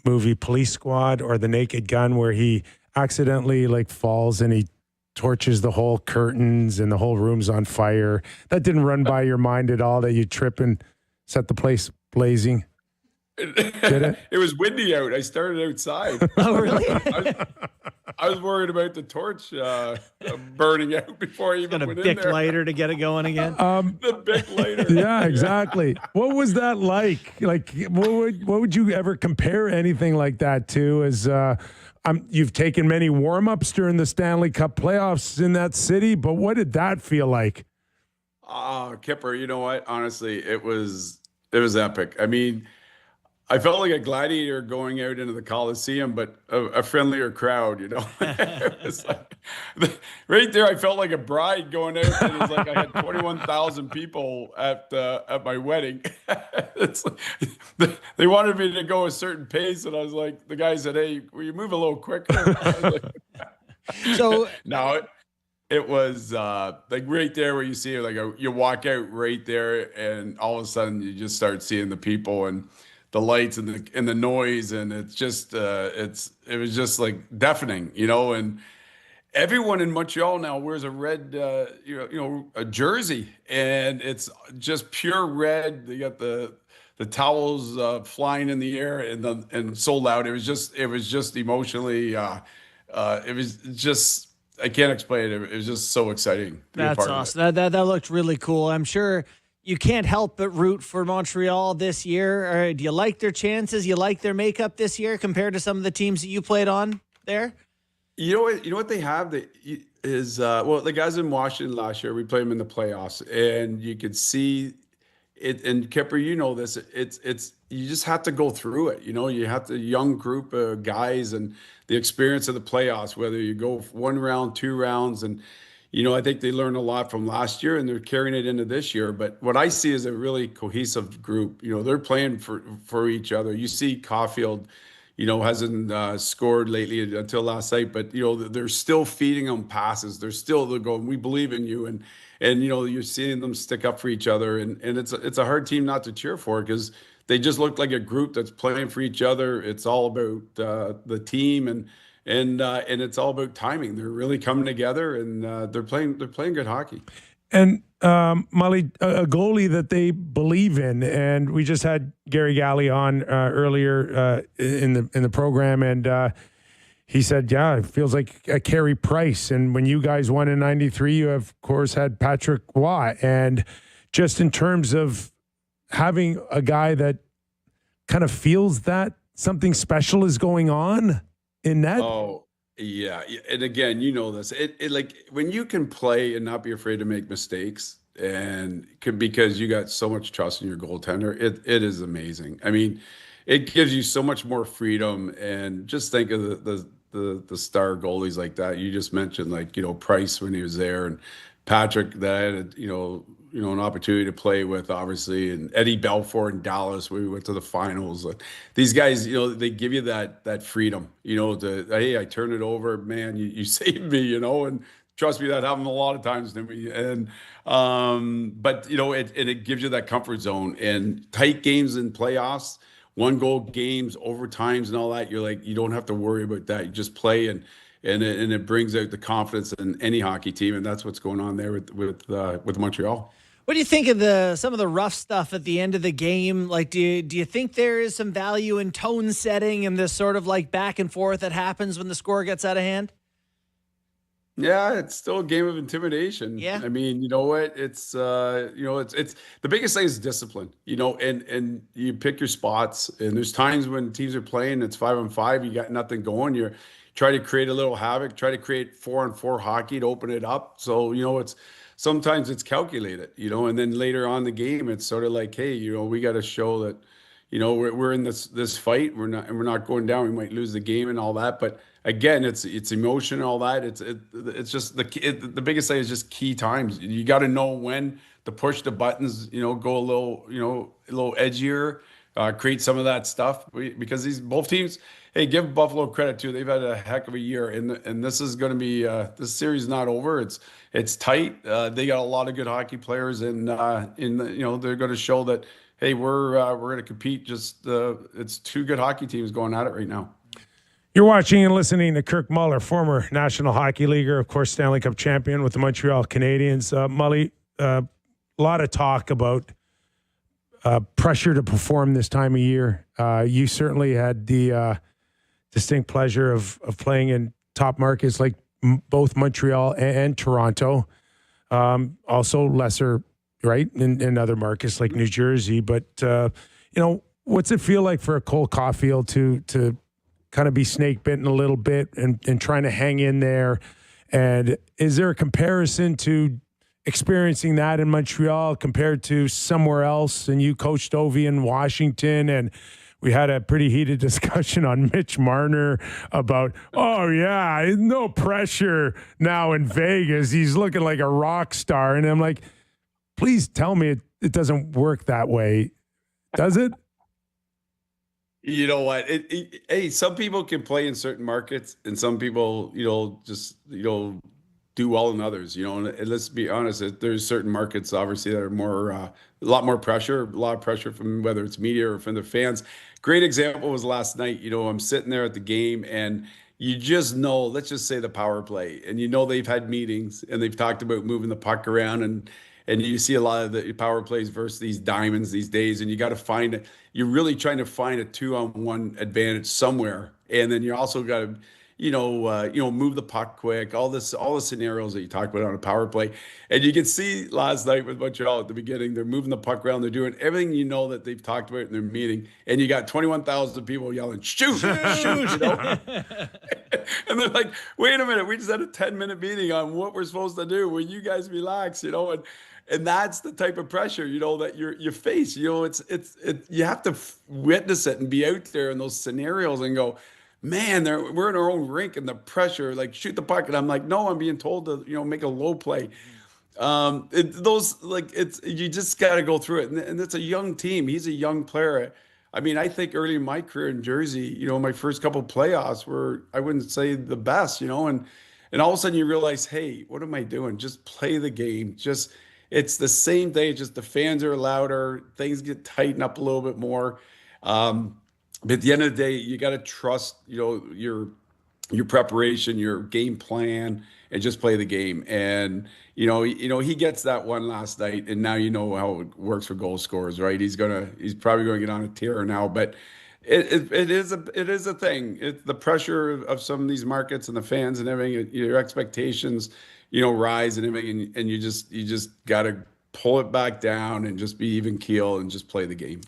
movie, Police Squad, or The Naked Gun, where he accidentally falls and he torches the whole curtains and the whole room's on fire. That didn't run by your mind at all, that you trip and set the place blazing? Did it? It was windy out. I started outside. Oh, really? I was worried about the torch burning out before I even Got a went in Bic there. lighter to get it going again. The Bic lighter. Yeah, exactly. What was that like? What would you ever compare anything like that to? As you've taken many warm-ups during the Stanley Cup playoffs in that city, but what did that feel like? Kipper, you know what? Honestly, it was epic. I mean, I felt like a gladiator going out into the Coliseum, but a friendlier crowd, you know. It was like, right there, I felt like a bride going out. And it was like I had 21,000 people at my wedding. It's like, they wanted me to go a certain pace, and I was like, the guy said, "Hey, will you move a little quicker?" I was like, So no, it was like right there where you see it, like you walk out right there, and all of a sudden you just start seeing the people and the lights and the noise, and it's just it was just like deafening, you know. And everyone in Montreal now wears a red a jersey, and it's just pure red. They got the towels flying in the air, and so loud. It was just emotionally. It was just, I can't explain it. It was just so exciting. that's awesome. That looked really cool. I'm sure you can't help but root for Montreal this year. Or do you like their chances? You like their makeup this year compared to some of the teams that you played on there? You know what they have that is the guys in Washington last year. We played them in the playoffs, and you could see it. And Kyper, you know this. It's you just have to go through it. You know, you have the young group of guys and the experience of the playoffs. Whether you go 1 round, 2 rounds, and you know, I think they learned a lot from last year, and they're carrying it into this year. But what I see is a really cohesive group. You know, they're playing for each other. You see Caulfield, you know, hasn't scored lately until last night, but you know, they're still feeding them passes. They're going, "We believe in you," and you know, you're seeing them stick up for each other, and it's a hard team not to cheer for, because they just look like a group that's playing for each other. It's all about the team, and it's all about timing. They're really coming together, and they're playing good hockey. And Molly, a goalie that they believe in, and we just had Garry Galley on earlier in the program, and he said, "Yeah, it feels like a Carey Price." And when you guys won in '93, you of course had Patrick Waugh, and just in terms of having a guy that kind of feels that something special is going on in net? Oh, yeah. And again, you know this. It like when you can play and not be afraid to make mistakes and because you got so much trust in your goaltender, it is amazing. I mean, it gives you so much more freedom. And just think of the star goalies like that. You just mentioned, like, Price when he was there, and Patrick that I had, an opportunity to play with, obviously, and Eddie Belfour in Dallas, where we went to the finals. Like, these guys, they give you that freedom, to, hey, I turn it over, man, you saved me, and trust me, that happened a lot of times to me. And but it gives you that comfort zone, and tight games in playoffs, 1-goal games, overtimes, and all that. You're like, you don't have to worry about that. You just play, and it brings out the confidence in any hockey team, and that's what's going on there with Montreal. What do you think of some of the rough stuff at the end of the game? Like, do you think there is some value in tone setting and this sort of like back and forth that happens when the score gets out of hand? Yeah, it's still a game of intimidation. Yeah. I mean, you know what? It's it's the biggest thing is discipline, and you pick your spots, and there's times when teams are playing, it's 5-on-5, you got nothing going, you're try to create a little havoc, try to create 4-on-4 hockey to open it up. So, it's sometimes it's calculated, and then later on in the game, it's sort of like, hey, we got to show that, we're in this fight. We're not going down. We might lose the game and all that. But again, it's emotion and all that. It's just the biggest thing is just key times. You got to know when to push the buttons. Go a little edgier, create some of that stuff, because these both teams. Hey, give Buffalo credit too. They've had a heck of a year, and this is going to be this series is not over. It's tight. They got a lot of good hockey players, and they're going to show that, hey, we're going to compete. Just it's two good hockey teams going at it right now. You're watching and listening to Kirk Muller, former National Hockey Leaguer, of course, Stanley Cup champion with the Montreal Canadiens. Mully, a lot of talk about pressure to perform this time of year. You certainly had the distinct pleasure of playing in top markets like both Montreal and Toronto. Also lesser, right, in other markets like New Jersey. But, what's it feel like for a Cole Caulfield to kind of be snake bitten a little bit and trying to hang in there? And is there a comparison to experiencing that in Montreal compared to somewhere else? And you coached Ovi in Washington, and we had a pretty heated discussion on Mitch Marner about, oh, yeah, no pressure now in Vegas. He's looking like a rock star. And I'm like, please tell me it doesn't work that way. Does it? You know what? Hey, some people can play in certain markets, and some people, just, do well in others, and let's be honest, there's certain markets, obviously, that are more, a lot of pressure from whether it's media or from the fans. Great example was last night. I'm sitting there at the game, and you just know, let's just say the power play, and they've had meetings and they've talked about moving the puck around, and you see a lot of the power plays versus these diamonds these days, and you got to find it. You're really trying to find a 2-on-1 advantage somewhere, and then you also got to move the puck quick, all the scenarios that you talk about on a power play. And you can see last night with Montreal at the beginning, they're moving the puck around, they're doing everything that they've talked about in their meeting, and you got 21,000 people yelling, shoot, shoot, And they're like, wait a minute, we just had a 10-minute meeting on what we're supposed to do. Will you guys relax, and that's the type of pressure, that you face. You have to witness it and be out there in those scenarios and go, man, we're in our own rink, and the pressure, like, shoot the puck. And I'm like, no, I'm being told to, make a low play. You just got to go through it. And it's a young team. He's a young player. I mean, I think early in my career in Jersey, my first couple of playoffs were, I wouldn't say the best, and all of a sudden you realize, hey, what am I doing? Just play the game. It's the same day, just the fans are louder, things get tightened up a little bit more. But at the end of the day, you got to trust, your preparation, your game plan, and just play the game. And he gets that one last night, and now you know how it works for goal scorers, right? He's probably going to get on a tear now, but it is a thing. It's the pressure of some of these markets and the fans and everything. Your expectations, rise and everything, and you just got to pull it back down and just be even keel and just play the game.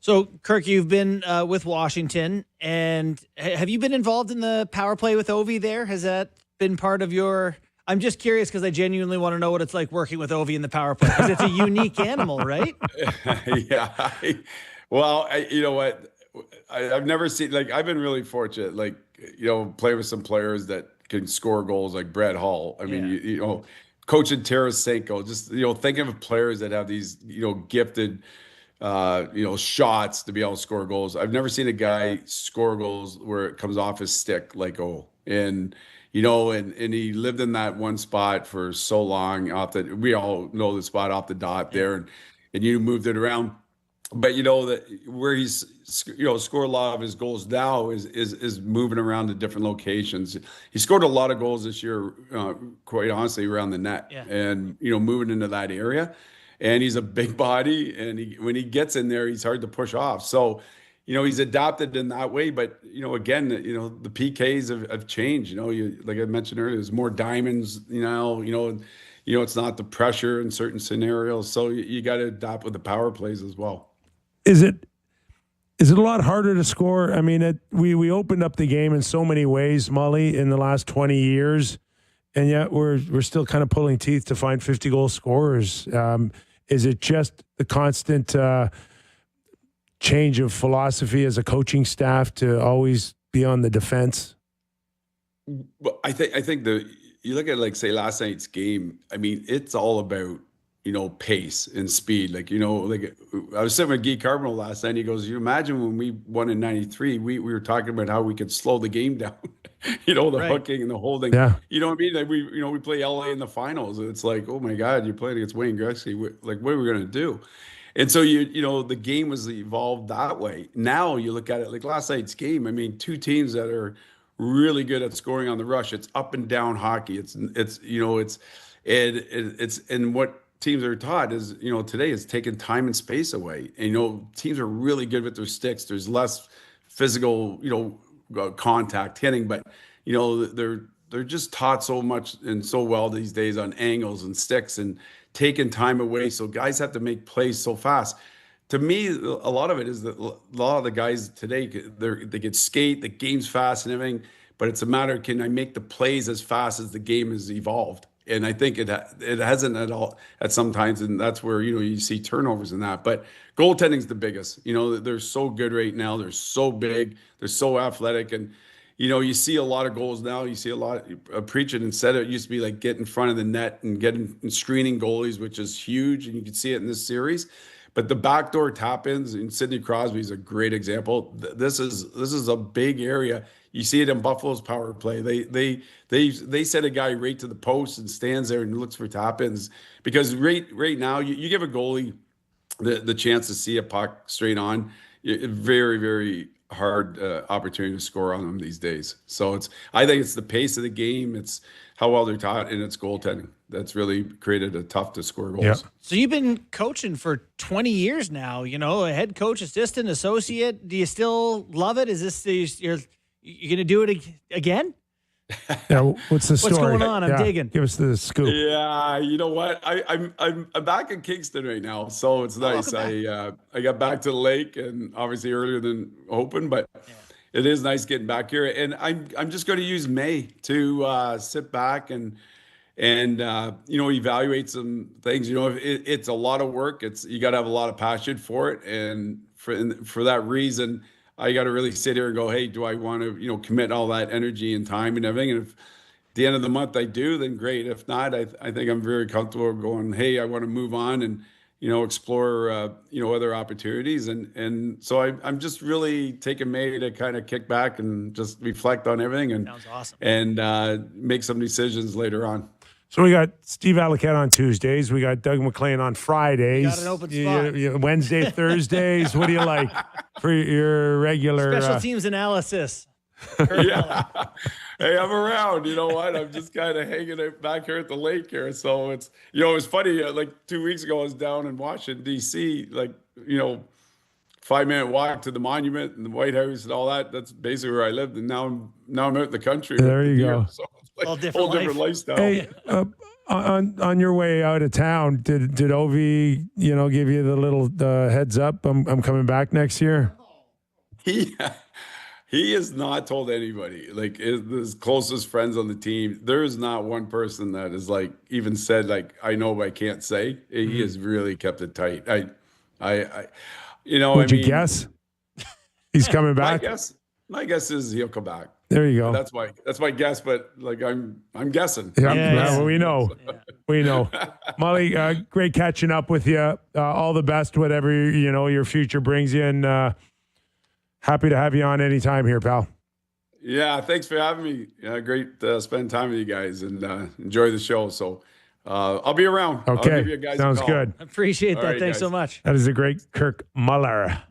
So, Kirk, you've been with Washington, and have you been involved in the power play with Ovi there? Has that been part of your... I'm just curious because I genuinely want to know what it's like working with Ovi in the power play, because it's a unique animal, right? Yeah. You know what? I've never seen, like, I've been really fortunate, like, play with some players that can score goals like Brett Hull. I mean, coaching Tarasenko, just, thinking of players that have these, gifted, shots to be able to score goals. I've never seen a guy score goals where it comes off his stick like, and he lived in that one spot for so long. We all know the spot off the dot there, and you moved it around. But that where he's scored a lot of his goals now is moving around to different locations. He scored a lot of goals this year, quite honestly, around the net, and moving into that area. And he's a big body, and when he gets in there, he's hard to push off. So, he's adapted in that way. But again, the PKs have changed. Like I mentioned earlier, there's more diamonds. It's not the pressure in certain scenarios. So you got to adapt with the power plays as well. Is it a lot harder to score? I mean, we opened up the game in so many ways, Molly, in the last 20 years, and yet we're still kind of pulling teeth to find 50-goal scorers. Is it just the constant change of philosophy as a coaching staff to always be on the defense? Well, I think you look at, like, say, last night's game. I mean, it's all about pace and speed. Like, like I was sitting with Guy Carbonell last night. He goes, "You imagine when we won in '93, we were talking about how we could slow the game down, the hooking and the holding. Yeah. You know what I mean? Like we play LA in the finals. It's like, oh my God, you're playing against Wayne Gretzky. Like, what are we going to do?" And so the game was evolved that way. Now you look at it like last night's game. I mean, two teams that are really good at scoring on the rush. It's up and down hockey. It's what teams are taught is, today is taking time and space away. And, teams are really good with their sticks. There's less physical, contact hitting, but, they're just taught so much and so well these days on angles and sticks and taking time away. So guys have to make plays so fast. To me, a lot of it is that a lot of the guys today, they get skate, the game's fast and everything, but it's a matter of, can I make the plays as fast as the game has evolved? And I think it hasn't at all at some times, and that's where you see turnovers in that. But goaltending's the biggest. They're so good right now. They're so big. They're so athletic, and you see a lot of goals now. You see a lot of preaching. Instead of, it used to be like get in front of the net and getting and screening goalies, which is huge, and you can see it in this series. But the backdoor tap-ins, and Sidney Crosby is a great example. This is a big area. You see it in Buffalo's power play. They set a guy right to the post and stands there and looks for tap-ins, because right now you give a goalie the chance to see a puck straight on. Very, very hard opportunity to score on them these days. So I think it's the pace of the game. It's how well they're taught, and it's goaltending that's really created a tough to score goals. Yeah. So you've been coaching for 20 years now, a head coach, assistant, associate. Do you still love it? Is this you're going to do it again? Yeah, what's the story? What's going on? I'm digging. Give us the scoop. Yeah, you know what? I'm back in Kingston right now, so it's nice. I got back to the lake, and obviously earlier than hoping, but it is nice getting back here. And I'm just going to use May to sit back and evaluate some things. It's a lot of work. You got to have a lot of passion for it, and for that reason, I got to really sit here and go, hey, do I want to, commit all that energy and time and everything? And if at the end of the month I do, then great. If not, I think I'm very comfortable going, hey, I want to move on and, explore, other opportunities. And so I'm just really taking May to kind of kick back and just reflect on everything and, sounds awesome. And make some decisions later on. So we got Steve Alliquette on Tuesdays. We got Doug McLean on Fridays. You got an open spot. Wednesday, Thursdays. What do you like for your regular special teams analysis? Yeah. Hey, I'm around. You know what? I'm just kind of hanging out back here at the lake here. So it's, it's funny. Like 2 weeks ago, I was down in Washington, D.C., 5-minute walk to the monument and the White House and all that. That's basically where I lived. And now I'm out in the country. There you go. So it's like All a whole different lifestyle. Hey, On your way out of town, did Ovi, give you the little heads up? I'm coming back next year. He has not told anybody. Like his closest friends on the team, there is not one person that has like even said like I know but I can't say. He has really kept it tight. Would you guess he's coming back? My guess is he'll come back. There you go. That's my guess, but like I'm guessing. Yeah, well, we know. Yeah. We know. Molly, great catching up with you. All the best, whatever your future brings you, and happy to have you on anytime here, pal. Yeah, thanks for having me. Yeah, great to spend time with you guys and enjoy the show. So I'll be around. Okay, I'll give you guys sounds a call. good. Appreciate All that. right, Thanks guys. so much. That is a great Kirk Muller.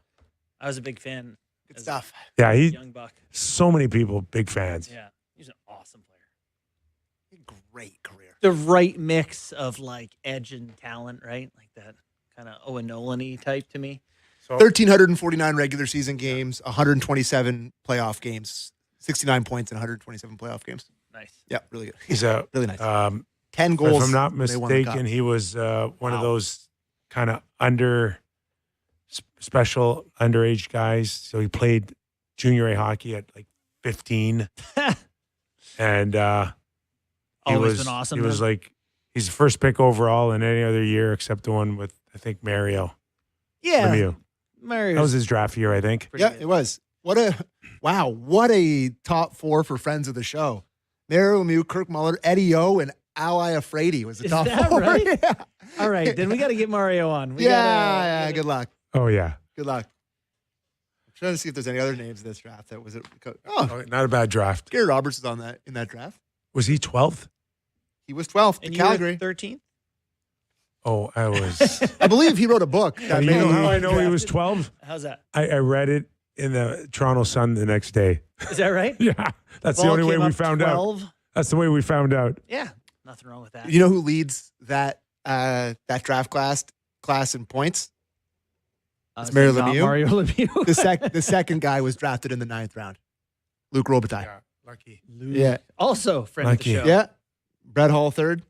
I was a big fan. Good stuff. Yeah, Young buck. so many people big fans. Yeah, he's an awesome player. Great career. The right mix of like edge and talent, right? Like that kind of Owen Nolan-y type to me. So 1,349 regular season games, 127 playoff games, 69 points in 127 playoff games. Nice. Yeah, really good. he's a really nice. 10 goals. If I'm not they won the cup. mistaken, he was one of those kind of special underage guys. So he played junior A hockey at like 15. And he Always was been awesome. He was like, he's the first pick overall in any other year except the one with, I think, Mario Lemieux. Mario. That was his draft year, I think. Yeah, it was. What a top four for friends of the show. Mario Lemieux, Kirk Muller, Eddie O, and Ali Afraidy was the Is top that four. right? Yeah. All right, then we got to get Mario on. Yeah, good luck. Oh, yeah. Good luck. I'm trying to see if there's any other names in this draft. Oh, Not a bad draft. Gary Roberts is in that draft. Was he 12th? He was 12th And to you were Calgary. 13th? Oh, I was. I believe he wrote a book. You know how I know he was 12? How's that? I read it in the Toronto Sun the next day. Is that right? Yeah. That's the Ball only way came we up found 12? out. That's the way we found out. Yeah, nothing wrong with that. You know who leads that draft class in points? It's Mario not Lemieux. Mario Lemieux. The second guy was drafted in the 9th round. Luc Robitaille. Yeah, lucky. Yeah. Also, friend Lucky. of the show. Yeah. Brett Hull third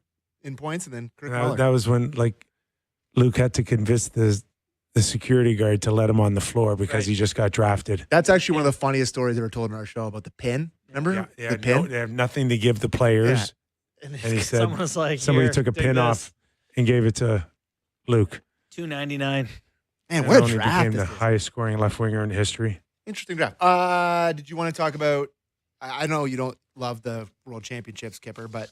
in points, and then Kirk Muller. That was when Luke had to convince the security guard to let him on the floor because he just got drafted. That's actually one of the funniest stories ever told in our show about the pin. Remember? Yeah, the pin? they have nothing to give the players. Yeah. And he said Someone was like, somebody "Here, took a take pin this." off and gave it to Luke. $2.99. Man, And what a only draft. became the this is. highest scoring left winger in history. Interesting draft. Did you want to talk about, I know you don't love the World Championships, Kipper, but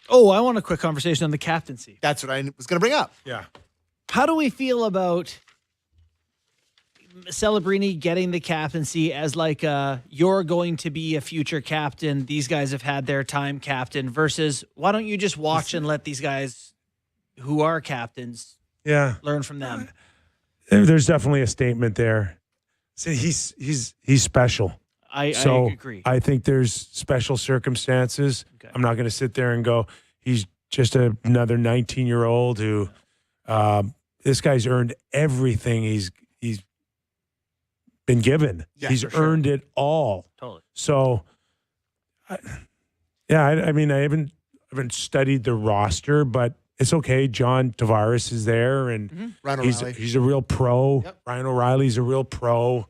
Oh, I want a quick conversation on the captaincy. that's what I was going to bring up. Yeah. How do we feel about Celebrini getting the captaincy as like you're going to be a future captain? These guys have had their time captain versus why don't you just watch and let these guys who are captains Yeah. learn from them? There's definitely a statement there. See, he's special. I agree. I think there's special circumstances. Okay. I'm not going to sit there and go, he's just another 19-year-old who this guy's earned everything he's been given. Yeah, he's for sure. earned it all. Totally. So, I mean, I haven't studied the roster, but it's okay. John Tavares is there, and Ryan O'Reilly. he's a real pro. Yep. Ryan O'Reilly's a real pro.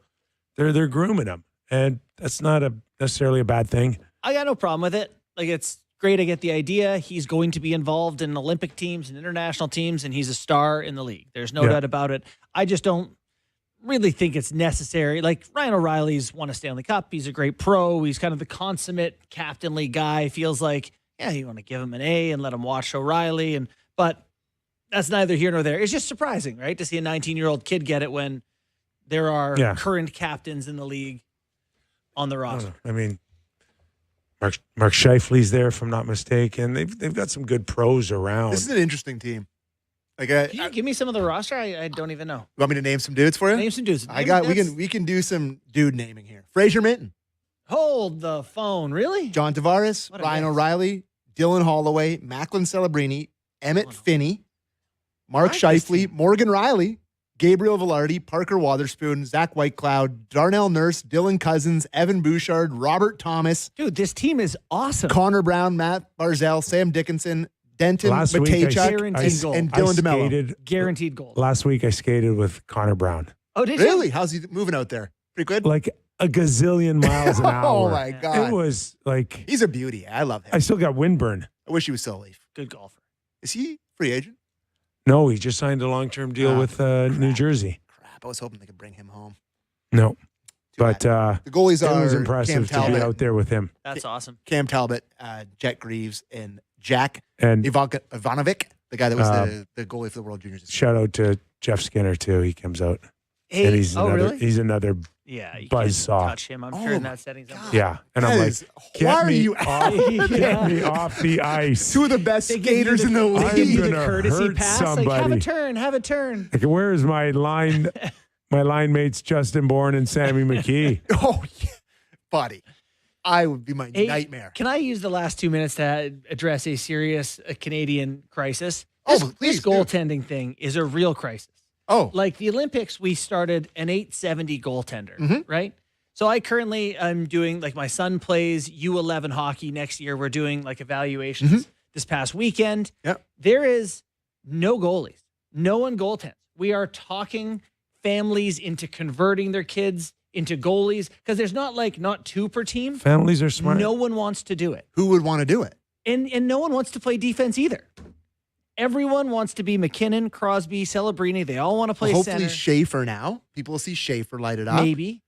They're grooming him, and that's not necessarily a bad thing. I got no problem with it. Like, it's great. I get the idea. He's going to be involved in Olympic teams and international teams, and he's a star in the league. There's no doubt about it. I just don't really think it's necessary. Like, Ryan O'Reilly's won a Stanley Cup. He's a great pro. He's kind of the consummate captainly guy. Feels like, yeah, you want to give him an A and let him watch O'Reilly. But that's neither here nor there. It's just surprising, right, to see a 19-year-old kid get it when there are current captains in the league on the roster. I mean, Mark Scheifele's there, if I'm not mistaken. They've got some good pros around. This is an interesting team. Like, Can you give me some of the roster? I don't even know. You want me to name some dudes for you? Name some dudes. We can do some dude naming here. Fraser Minton, Hold the phone. Really? John Tavares, What a Ryan mix. O'Reilly, Dylan Holloway, Macklin Celebrini, Emmett Dylan. Finney, Mark I like this Scheifele, team. Morgan Riley, Gabriel Velarde, Parker Wotherspoon, Zach Whitecloud, Darnell Nurse, Dylan Cousins, Evan Bouchard, Robert Thomas, Dude, this team is awesome. Connor Brown, Matt Barzell, Sam Dickinson, Denton, Last week, Matejchuk, goal. and Dylan DeMello. skated, Guaranteed goal. last week I skated with Connor Brown. Oh, did you? Really? How's he moving out there? Pretty good? Like a gazillion miles an hour. Oh, my God. It was like, He's a beauty. I love him. I still got windburn. I wish he was still a Leaf. Good golfer. Is he free agent? No, he just signed a long-term deal with New Jersey. Crap. I was hoping they could bring him home. No. Too But bad. The goalies it was are impressive Cam to be Talbot, out there with him. That's awesome. Cam Talbot, Jet Greaves, and Jack And Ivanovic, the guy that was the goalie for the World Juniors. shout out to Jeff Skinner, too. He comes out. Hey, And he's another, really? he's another Yeah, you buzzsaw. can't touch him. I'm sure in my that setting. God. Yeah. And I'm That like, is- get why are me you off, get me off the ice. two of the best They give you skaters the- in the they I'm give you league? the gonna courtesy hurt pass. Like, have somebody. a turn. Have a turn. Like, where is my line mates Justin Bourne and Sammy McKee? Oh, yeah. Buddy. I would be my Hey, nightmare. Can I use the last 2 minutes to address a serious Canadian crisis? Oh, This please do. goaltending thing is a real crisis. Oh, Like the Olympics, we started an 870 goaltender, Mm-hmm. right? So I currently I'm doing like my son plays U11 hockey next year. We're doing like evaluations this past weekend. Yep. There is no goalies, no one goaltends. We are talking families into converting their kids into goalies because there's not two per team. Families are smart. No one wants to do it. who would want to do it? And no one wants to play defense either. Everyone wants to be McKinnon, Crosby, Celebrini. They all want to play Hopefully center. Schaefer now. People will see Schaefer light it up. Maybe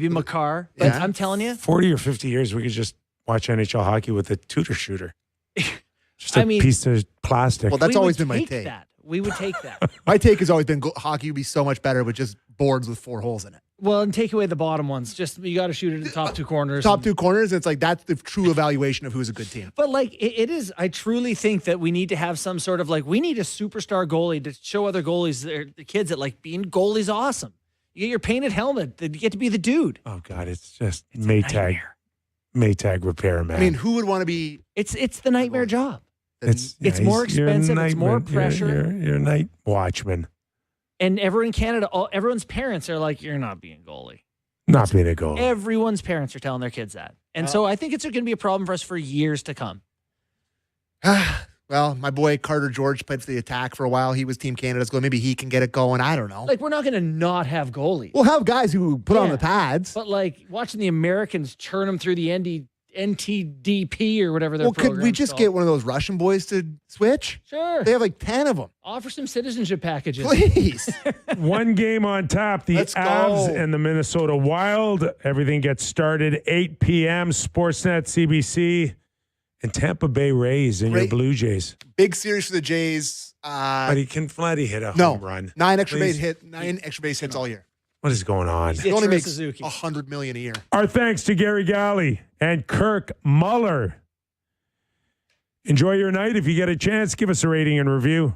Makar. But Yeah. I'm telling you, 40 or 50 years, we could just watch NHL hockey with a tutor shooter. Just a I mean- piece of plastic. Well, that's we always would been my take take. that. We would take that. My take has always been hockey would be so much better with just boards with 4 holes in it. Well, and take away the bottom ones. Just you got to shoot it in the top 2 corners. Top 2 corners, it's like that's the true evaluation of who's a good team. But like it is, I truly think that we need to have some sort of like we need a superstar goalie to show other goalies, the kids that like being goalies awesome. You get your painted helmet, you get to be the dude. Oh, God, it's just a Maytag. Maytag repairman. I mean, who would want to be? It's the nightmare job. it's it's more you're a expensive, it's more nightman. pressure. You're a night watchman, And everyone in Canada, everyone's parents are like, you're not being goalie. not being a goal. Everyone's parents are telling their kids that. And so I think it's going to be a problem for us for years to come. Well, my boy Carter George played for the Attack for a while. He was Team Canada's goal. Maybe he can get it going. I don't know. Like, we're not going to not have goalies. We'll have guys who put on Yeah. the pads. But like watching the Americans churn them through the NTDP or whatever their Well, could we program's just called. get one of those Russian boys to switch? Sure. They have like 10 of them. Offer some citizenship packages. Please. One game on tap. The Let's go. Avs and the Minnesota Wild. Everything gets started 8 p.m. Sportsnet, CBC, and Tampa Bay Rays and your Great. Blue Jays. Big series for the Jays. But he can Vladdy hit a No. home run. 9 extra Please. base hits all year. What is going on? He only Ichiro makes Suzuki. $100 million a year. Our thanks to Garry Galley and Kirk Muller. Enjoy your night. If you get a chance, give us a rating and review.